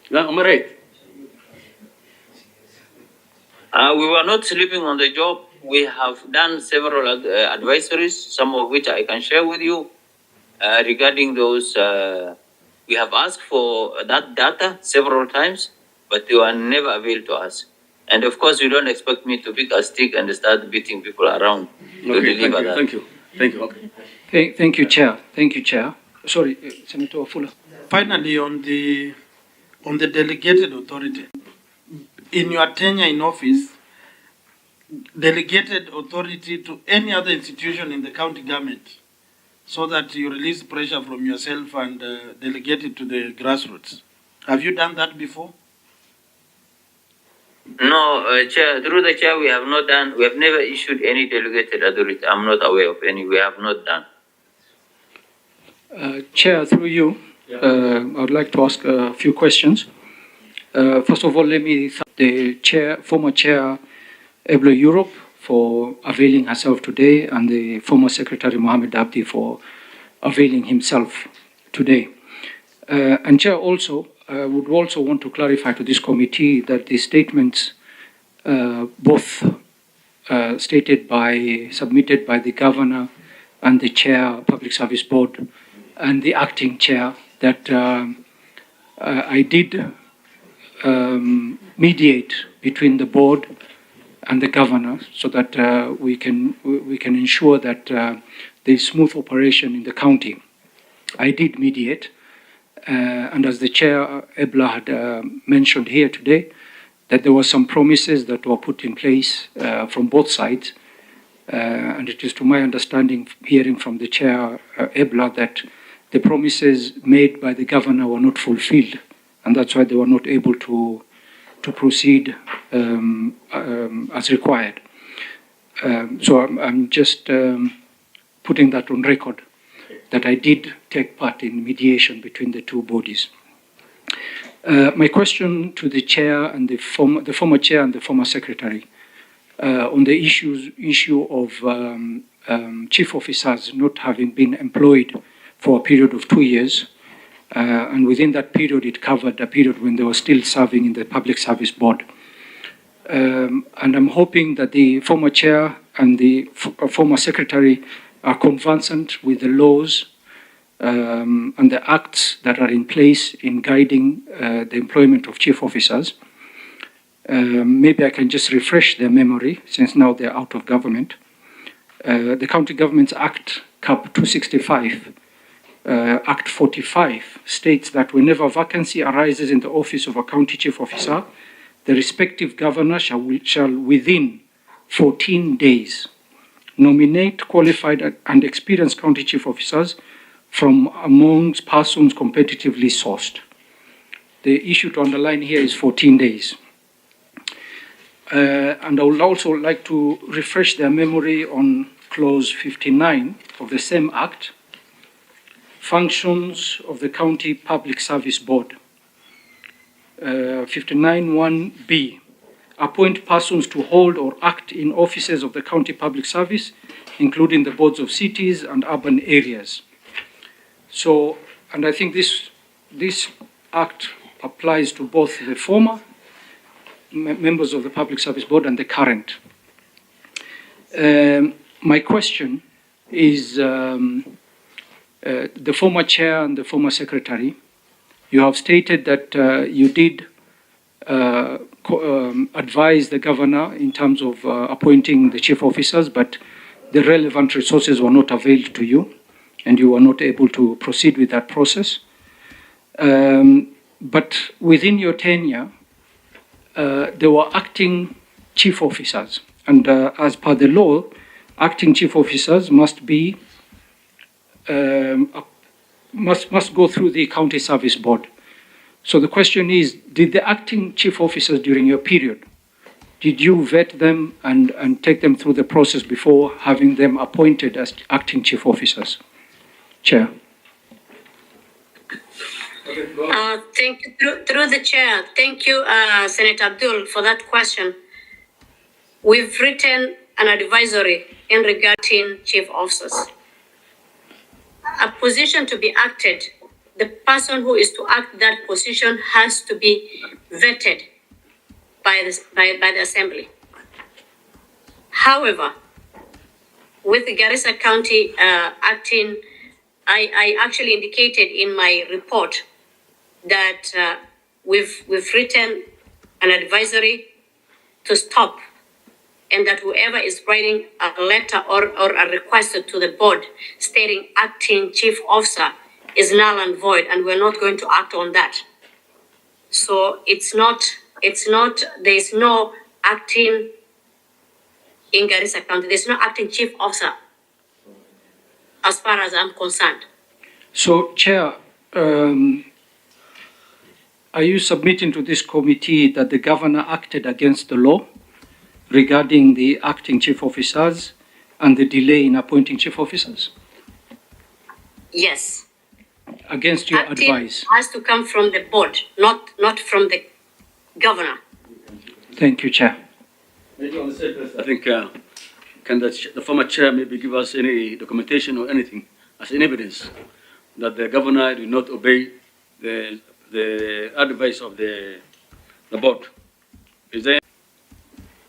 Yeah, am I right? We were not sleeping on the job. We have done several advisories, some of which I can share with you regarding those. We have asked for that data several times, but they were never available to us. And of course, you don't expect me to pick a stick and start beating people around to deliver that. Thank you. Okay. Thank you, Chair. Thank you, Chair. Sorry, Senator Fuller. Finally, on the delegated authority, in your tenure in office, delegated authority to any other institution in the county government, so that you release pressure from yourself and delegate it to the grassroots. Have you done that before? No, Chair. Through the Chair, we have not done. We have never issued any delegated authority. I'm not aware of any. We have not done. Chair, through you, I would like to ask a few questions. First of all, let me thank the chair, former chair, Irregular Europe, for availing herself today, and the former Secretary Mohammed Abdi for availing himself today. And Chair, also, would also want to clarify to this committee that the statements, both submitted by the Governor and the Chair, Public Service Board, and the acting chair, that I did mediate between the board and the governor so that we can ensure that there is smooth operation in the county. I did mediate, and as the chair Ebla had mentioned here today, that there were some promises that were put in place from both sides, and it is to my understanding, hearing from the chair Ebla, that the promises made by the governor were not fulfilled, and that's why they were not able to proceed as required. So I'm just putting that on record, that I did take part in mediation between the two bodies. My question to the chair and the former chair and the former secretary on the issue of chief officers not having been employed for a period of 2 years, and within that period it covered a period when they were still serving in the Public Service Board. And I'm hoping that the former chair and the former secretary are conversant with the laws and the acts that are in place in guiding the employment of chief officers. Maybe I can just refresh their memory, since now they're out of government. The County Governments Act, CAP 265, Act 45 states that whenever vacancy arises in the office of a county chief officer, the respective governor shall within 14 days nominate qualified and experienced county chief officers from amongst persons competitively sourced. The issue to underline here is 14 days. And I would also like to refresh their memory on clause 59 of the same act, functions of the County Public Service Board. 59(1)(b), appoint persons to hold or act in offices of the county public service, including the boards of cities and urban areas. So, and I think this act applies to both the former members of the Public Service Board and the current. My question is, the former chair and the former secretary, you have stated that you did advise the governor in terms of appointing the chief officers, but the relevant resources were not availed to you, and you were not able to proceed with that process. But within your tenure, there were acting chief officers, and as per the law, acting chief officers must be must go through the County Service Board. So the question is, did the acting chief officers during your period, did you vet them and take them through the process before having them appointed as acting chief officers? Chair. Thank you, through the chair. Thank you, Senator Abdul, for that question. We've written an advisory in regarding chief officers. A position to be acted, the person who is to act that position has to be vetted by the Assembly. However, with the Garissa County acting, I actually indicated in my report that we've written an advisory to stop, and that whoever is writing a letter or a request to the board stating acting chief officer is null and void, and we're not going to act on that. So it's not, there's no acting in Garissa County, there's no acting chief officer as far as I'm concerned. So, Chair, are you submitting to this committee that the governor acted against the law regarding the acting chief officers and the delay in appointing chief officers? Yes. Against your acting advice? Has to come from the board, not from the governor. Thank you, Chair. I think can the former chair maybe give us any documentation or anything as an evidence that the governor did not obey the advice of the board? Is there?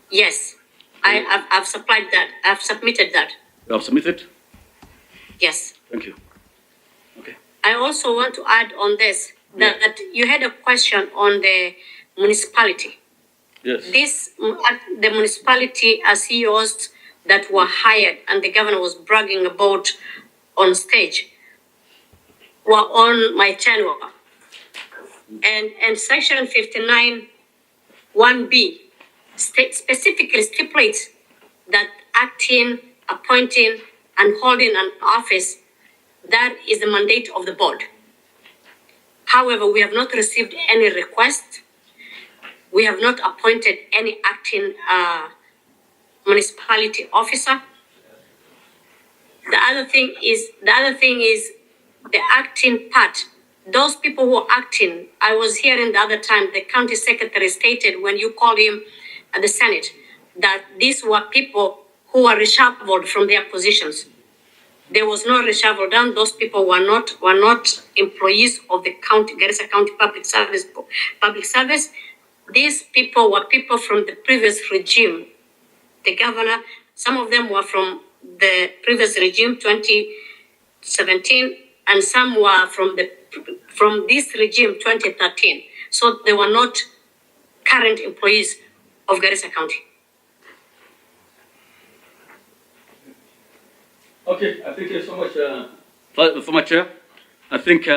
Yes, I've supplied that. I've submitted that. You have submitted? Yes. Thank you. Okay. I also want to add on this that you had a question on the municipality. Yes. The municipality CEOs that were hired and the governor was bragging about on stage were on my tenure. And section 59 1B specifically stipulates that acting, appointing, and holding an office, that is the mandate of the board. However, we have not received any request. We have not appointed any acting municipality officer. The other thing is the acting part. Those people who are acting, I was hearing the other time, the county secretary stated when you called him at the Senate, that these were people who were reshuffled from their positions. There was no reshuffle done. Those people were not employees of the Garissa County Public Service. These people were people from the previous regime. The governor, some of them were from the previous regime, 2017, and some were from this regime, 2013. So they were not current employees of Garissa County. Okay, I thank you so much, former Chair. I think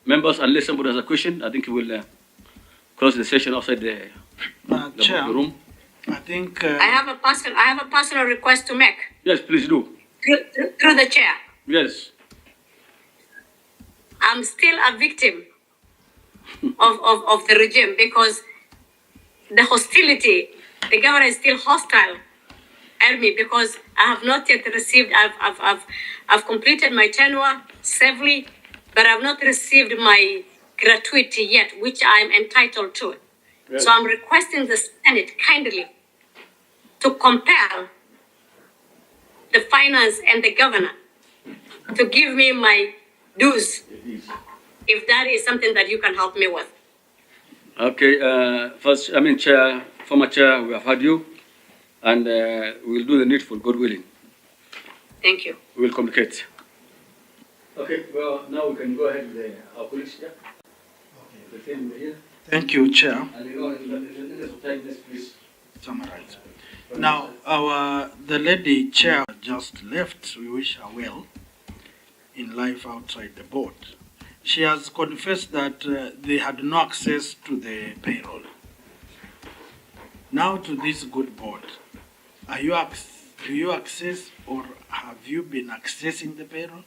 members, unless somebody has a question, I think we will close the session outside the Chair, room. I think I have a personal request to make. Yes, please do. Through the chair. Yes. I'm still a victim of the regime because the hostility, the government is still hostile at me because I have not yet received, I've completed my tenure safely, but I've not received my gratuity yet, which I'm entitled to. Yes. So I'm requesting the Senate kindly to compel the finance and the governor to give me my dues, if that is something that you can help me with. Okay, first, Chair, former Chair, we have heard you, and we'll do the needful, God willing. Thank you. We will communicate. Okay, well, now we can go ahead with our colleagues here. Okay. Thank you, Chair. And in the interest of time, please summarize. Now, the lady chair just left. We wish her well in life outside the board. She has confessed that they had no access to the payroll. Now to this good board, do you access or have you been accessing the payroll?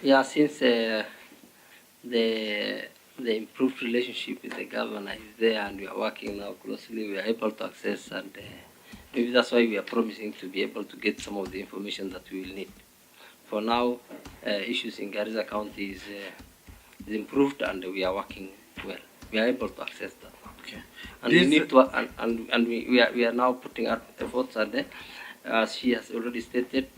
Yeah, since the improved relationship with the governor is there and we are working now closely, we are able to access, and maybe that's why we are promising to be able to get some of the information that we will need. For now, issues in Garissa County is improved and we are working well. We are able to access that. Okay. And we need to, and we are now putting our efforts, and as she has already stated,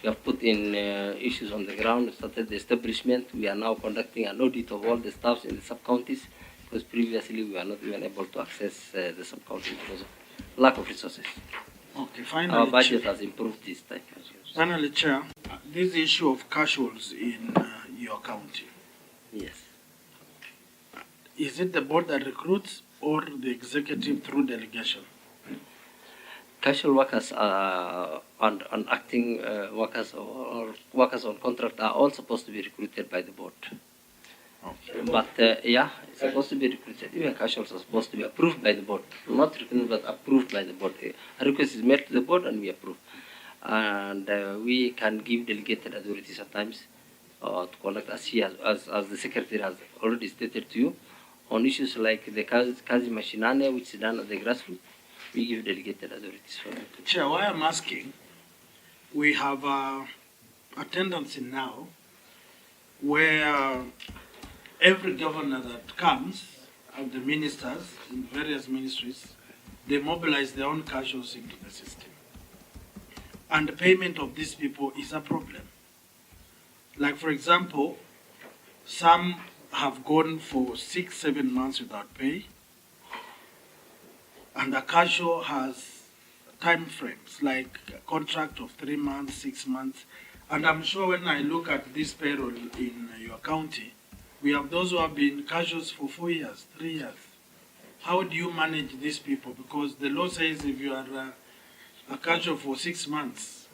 we have put in issues on the ground, started the establishment. We are now conducting an audit of all the staffs in the sub-counties, because previously we were not even able to access the sub-counties because of lack of resources. Okay, finally, our budget has improved this time. Finally, Chair, this issue of casuals in your county. Yes. Is it the board that recruits or the executive through delegation? Casual workers and acting workers or workers on contract are all supposed to be recruited by the board. Okay. But yeah, it's supposed to be recruited. Even casuals are supposed to be approved by the board. Not recruited, but approved by the board. A request is made to the board and we approve. And we can give delegated authorities at times to conduct, as the secretary has already stated to you, on issues like the Kazi Mashinane, which is done at the grassroots. We give delegated authorities for it. Chair, why I'm asking, we have a tendency now where every governor that comes, of the ministers in various ministries, they mobilize their own casuals into the system. And the payment of these people is a problem. Like, for example, some have gone for 6-7 months without pay, and a casual has time frames, like a contract of 3 months, 6 months. And I'm sure when I look at this payroll in your county, we have those who have been casuals for 4 years, 3 years. How do you manage these people? Because the law says if you are a casual for 6 months,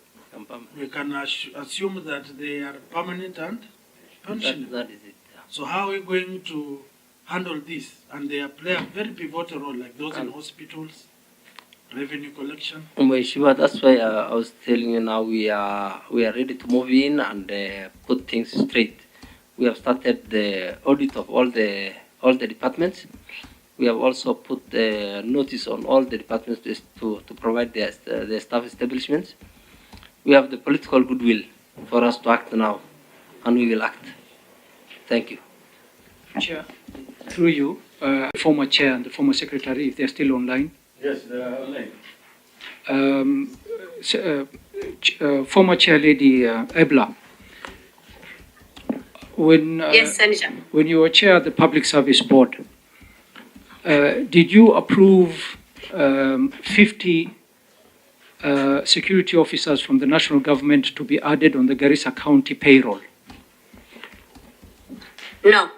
we can assume that they are permanent and pensionable. That is it. Yeah. So how are we going to handle this? And they play a very pivotal role, like those in hospitals, revenue collection. Shiva, that's why I was telling you now we are ready to move in and put things straight. We have started the audit of all the departments. We have also put the notice on all the departments to provide the staff establishments. We have the political goodwill for us to act now, and we will act. Thank you. Chair, through you, former chair and the former secretary, if they're still online. Yes, they are online. Former chair lady Ebla, Yes, Senator. when you were chair of the Public Service Board, did you approve 50 security officers from the national government to be added on the Garissa County payroll? No,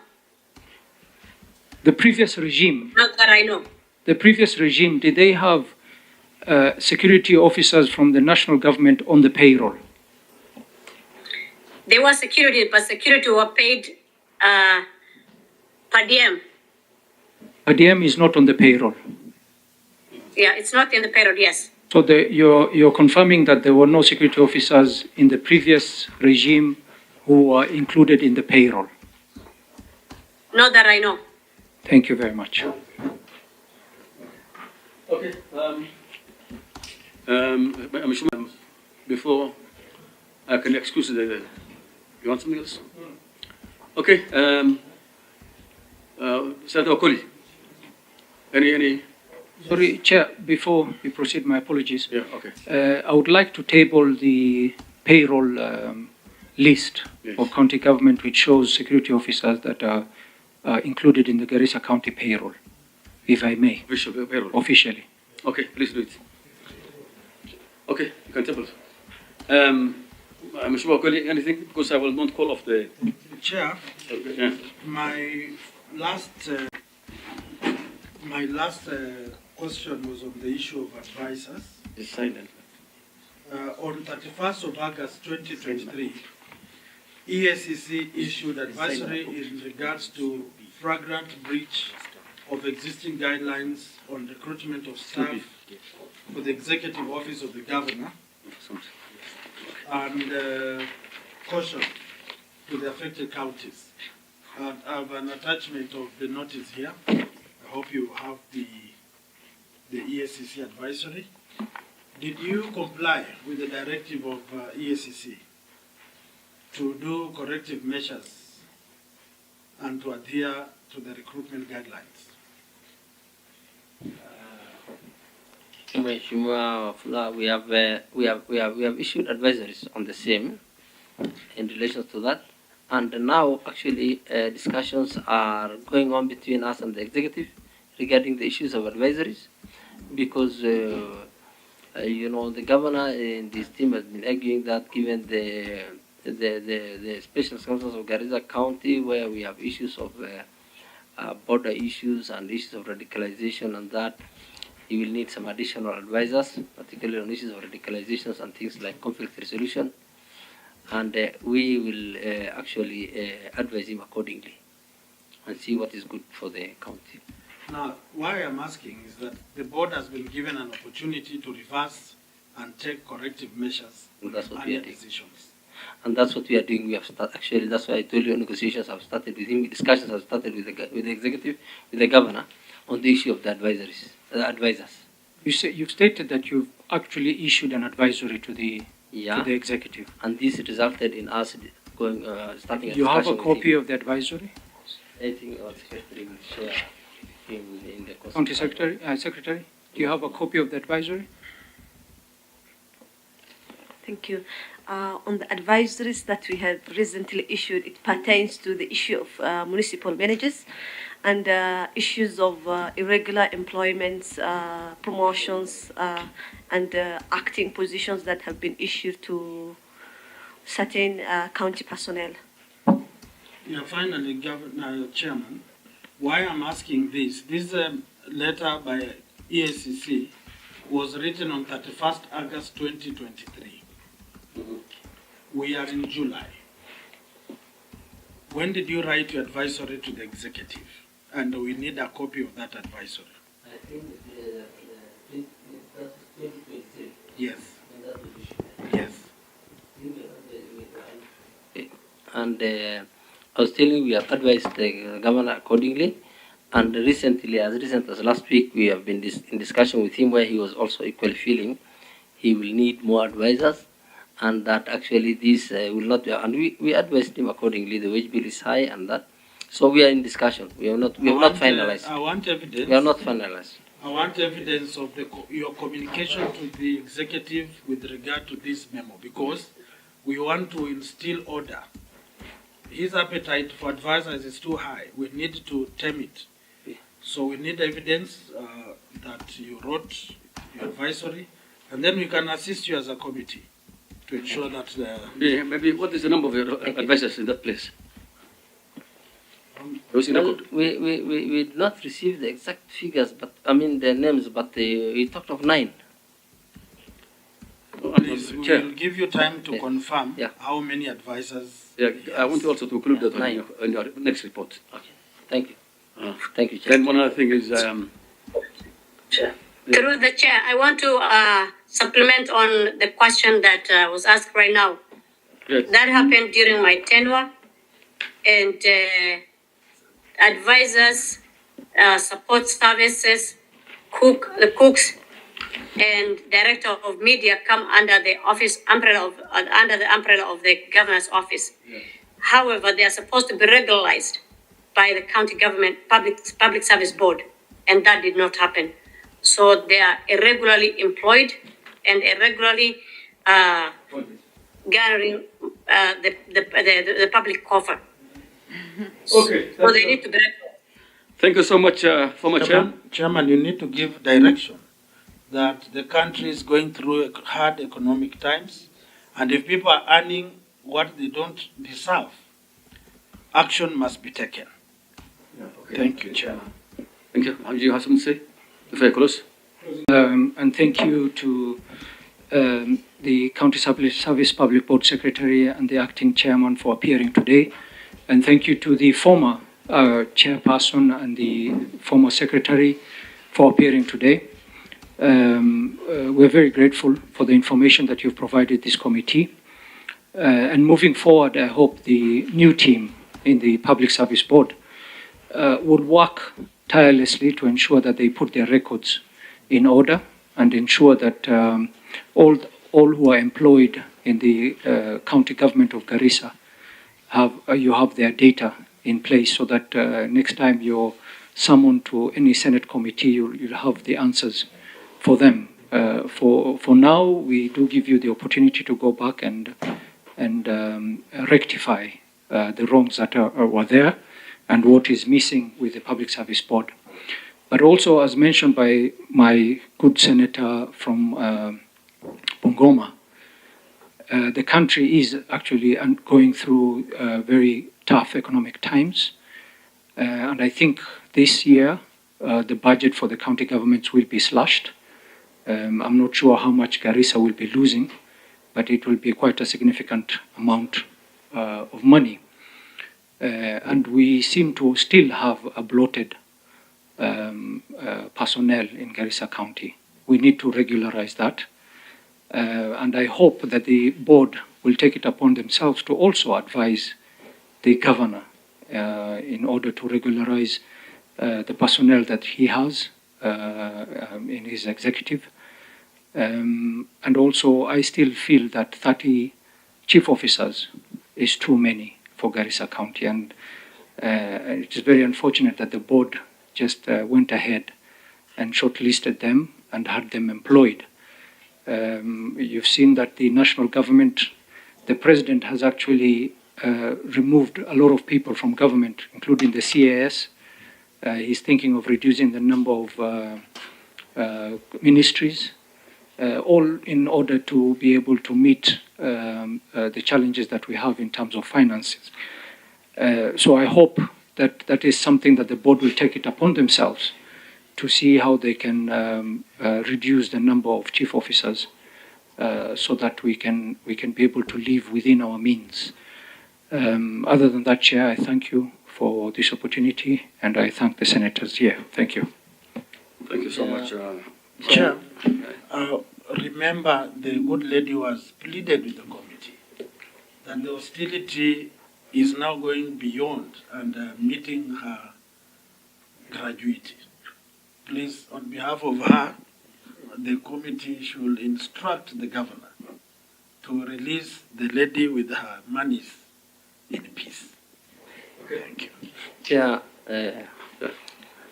The previous regime, not that I know. did they have security officers from the national government on the payroll? They were security, but security were paid per diem. ADM is not on the payroll. Yeah, it's not in the payroll, yes. So you're confirming that there were no security officers in the previous regime who were included in the payroll? Not that I know. Thank you very much. Okay. I'm sure before I can excuse the. You want something else? Okay. Senator Okoli. Any? Sorry, Chair, before we proceed, my apologies. Yeah. Okay. I would like to table the payroll list of county government which shows security officers that are included in the Garissa County payroll, if I may. Official payroll. Officially. Okay, please do it. Okay, you can table. I'm sure anything because I will not call off the Chair, yeah. my last question was on the issue of advisors. It's silent. On 31st of August 2023, ESCC issued advisory in regards to flagrant breach of existing guidelines on recruitment of staff for the Executive Office of the Governor and caution to the affected counties. I have an attachment of the notice here. I hope you have the ESCC advisory. Did you comply with the directive of ESCC to do corrective measures and to adhere to the recruitment guidelines? We have issued advisories on the same in relation to that, and now actually discussions are going on between us and the executive regarding the issues of advisories, because the governor and his team has been arguing that given the special circumstances of Garissa County, where we have issues of border issues and issues of radicalization and that, he will need some additional advisors, particularly on issues of radicalizations and things like conflict resolution. And we will actually advise him accordingly and see what is good for the county. Now, why I'm asking is that the board has been given an opportunity to reverse and take corrective measures on earlier decisions. And that's what we are doing. We have actually, that's why I told you negotiations have started with him, discussions have started with the executive, with the governor, on the issue of the advisors. You've stated that you've actually issued an advisory to the executive. And this resulted in us going starting. You have a copy of the advisory? I think our secretary will share in the course. County Secretary, do you have a copy of the advisory? Thank you. On the advisories that we have recently issued, it pertains to the issue of municipal managers. and issues of irregular employments, promotions, and acting positions that have been issued to certain county personnel. Yeah, finally, Governor Chairman, why I'm asking this letter by EACC was written on 31st August 2023. We are in July. When did you write your advisory to the executive? And we need a copy of that advisory. I think that's 2023. Yes. Yes. Yes. And I was telling you, we have advised the governor accordingly. And recently, as recent as last week, we have been in discussion with him where he was also equally feeling he will need more advisors, and that actually this will not be, and we advised him accordingly. The wage bill is high, and that. So we are in discussion. We have not finalized. I want evidence. We are not finalized. I want evidence of your communication to the executive with regard to this memo, because we want to instill order. His appetite for advisors is too high. We need to tame it. So we need evidence that you wrote your advisory, and then we can assist you as a committee to ensure that maybe what is the number of your advisors in that place? Well, we did not receive the exact figures, but I mean the names, but we talked of 9. Please, we will give you time to confirm how many advisors. Yeah, I want you also to include that in your next report. Okay, thank you. Thank you, Chair. Then one other thing is... Chair. Through the Chair, I want to supplement on the question that was asked right now. Yes. That happened during my tenure, and advisors, support services, the cooks, and director of media come under the umbrella of the governor's office. Yes. However, they are supposed to be regularized by the county government public service board, and that did not happen. So they are irregularly employed and irregularly gathering the public coffer. Okay. So they need to be regularized. Thank you so much, former Chair. Chairman, you need to give direction that the country is going through hard economic times, and if people are earning what they don't deserve, action must be taken. Yeah, okay. Thank you, Chairman. Thank you. Do you have something to say before I close? And thank you to the County Service Public Board Secretary and the Acting Chairman for appearing today. And thank you to the former Chairperson and the former Secretary for appearing today. We're very grateful for the information that you've provided this committee. And moving forward, I hope the new team in the Public Service Board would work tirelessly to ensure that they put their records in order and ensure that all who are employed in the county government of Garissa you have their data in place, so that next time you're summoned to any Senate committee, you'll have the answers for them. For now, we do give you the opportunity to go back and rectify the wrongs that were there and what is missing with the Public Service Board. But also, as mentioned by my good senator from Bungoma, the country is actually going through very tough economic times. And I think this year, the budget for the county governments will be slashed. I'm not sure how much Garissa will be losing, but it will be quite a significant amount of money. And we seem to still have a bloated personnel in Garissa County. We need to regularize that. And I hope that the board will take it upon themselves to also advise the governor in order to regularize the personnel that he has in his executive. And also, I still feel that 30 chief officers is too many for Garissa County, and it is very unfortunate that the board just went ahead and shortlisted them and had them employed. You've seen that the national government, the president has actually removed a lot of people from government, including the CAS, He's thinking of reducing the number of ministries, all in order to be able to meet the challenges that we have in terms of finances. So I hope that that is something that the board will take it upon themselves to see how they can reduce the number of chief officers so that we can be able to live within our means. Other than that, Chair, I thank you for this opportunity, and I thank the senators here. Thank you. Thank you so much. Chair, remember the good lady was pleaded with the committee that the hostility is now going beyond and meeting her gratuity. Please, on behalf of her, the committee should instruct the governor to release the lady with her monies in peace. Okay. Thank you. Yeah,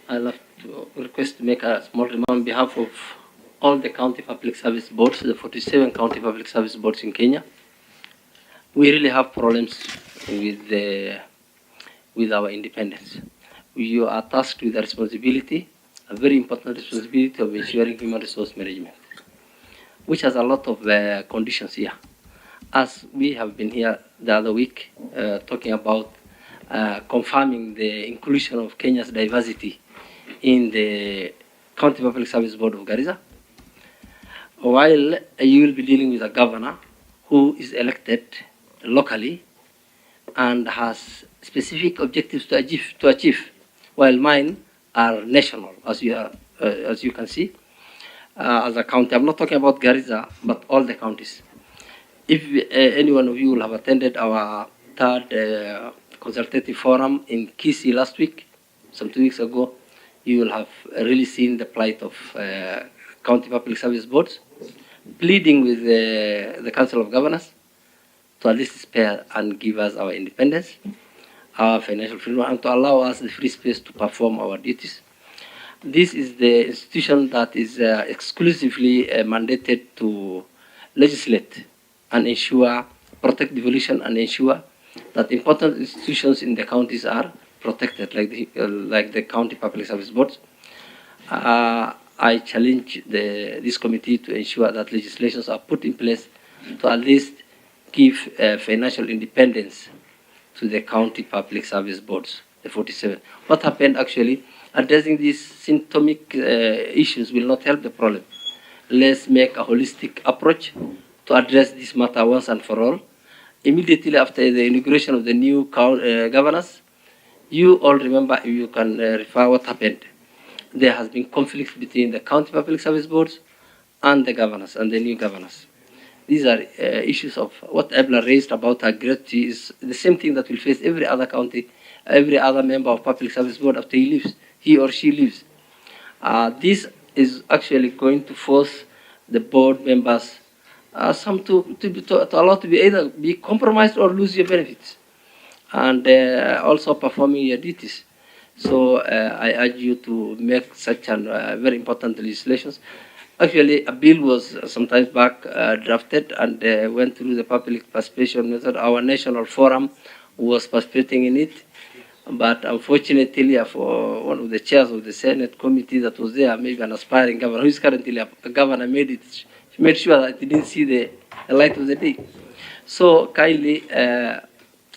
I'd love to request to make a small remark on behalf of all the county public service boards, the 47 county public service boards in Kenya. We really have problems with our independence. You are tasked with the responsibility, a very important responsibility of ensuring human resource management, which has a lot of conditions here. As we have been here the other week talking about confirming the inclusion of Kenya's diversity in the County Public Service Board of Garissa, while you will be dealing with a governor who is elected locally and has specific objectives to achieve, while mine are national, as you can see, as a county. I'm not talking about Garissa, but all the counties. If any one of you will have attended our third consultative forum in Kisii last week, some 2 weeks ago, you will have really seen the plight of county public service boards, pleading with the Council of Governors to at least spare and give us our independence, our financial freedom, and to allow us the free space to perform our duties. This is the institution that is exclusively mandated to legislate and ensure, protect devolution and ensure that important institutions in the counties are protected, like the county public service boards. I challenge this committee to ensure that legislations are put in place to at least give financial independence to the county public service boards, the 47. What happened actually, addressing these symptomatic issues will not help the problem. Let's make a holistic approach to address this matter once and for all. Immediately after the inauguration of the new governors, you all remember, if you can refer what happened. There has been conflicts between the county public service boards and the governors and the new governors. These are issues of what Ebla raised about her gratuity is the same thing that will face every other county, every other member of public service board after he or she leaves. This is actually going to force the board members some to allow to be either be compromised or lose your benefits, and also performing your duties. So I urge you to make such very important legislations. Actually, a bill was sometimes back drafted and went through the public participation method. Our national forum was participating in it, but unfortunately, for one of the chairs of the Senate committee that was there, maybe an aspiring governor, who is currently a governor, made sure that it didn't see the light of the day. So kindly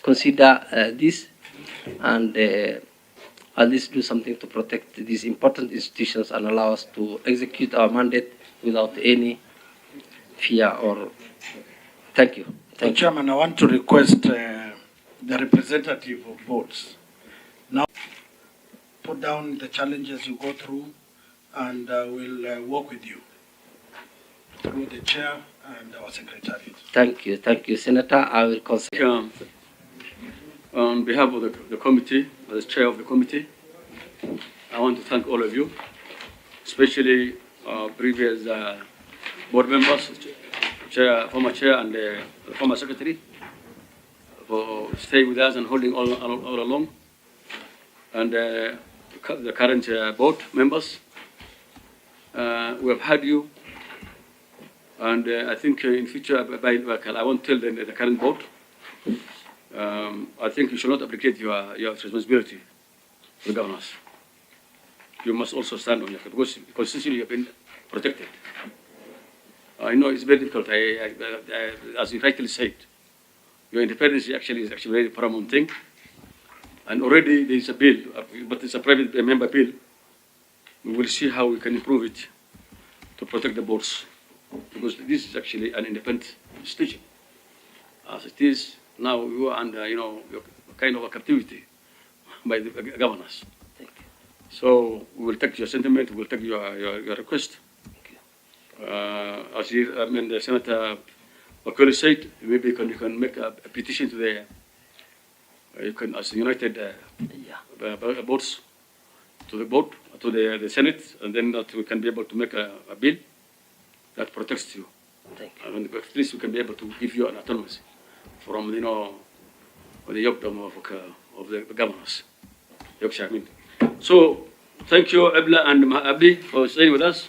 consider this and at least do something to protect these important institutions and allow us to execute our mandate without any fear or... Thank you. Thank you. Chairman, I want to request the representative of boards now put down the challenges you go through, and we'll work with you through the chair and our secretariat. Thank you, Senator. I will consider. On behalf of the committee, as chair of the committee, I want to thank all of you, especially previous board members, former chair and the former secretary, for staying with us and holding all along, and the current board members. We have had you, and I think in future, I won't tell the current board. I think you should not abdicate your responsibility to the governors. you must also stand on your because constitutionally you have been protected. I know it's very difficult. As you rightly said, your independence actually is actually a very paramount thing. And already there is a bill, but it's a private member bill. We will see how we can improve it to protect the boards, because this is actually an independent institution. As it is now, you are under, your kind of a captivity by the governors. Thank you. So we will take your sentiment, we will take your request. As the Senator McCauley said, maybe you can make a petition to the, you can, as United boards, to the board, to the Senate, and then that we can be able to make a bill that protects you. Thank you. And at least we can be able to give you an autonomy from, the yokdom of the governors. So, thank you, Ebla and Abdi, for staying with us.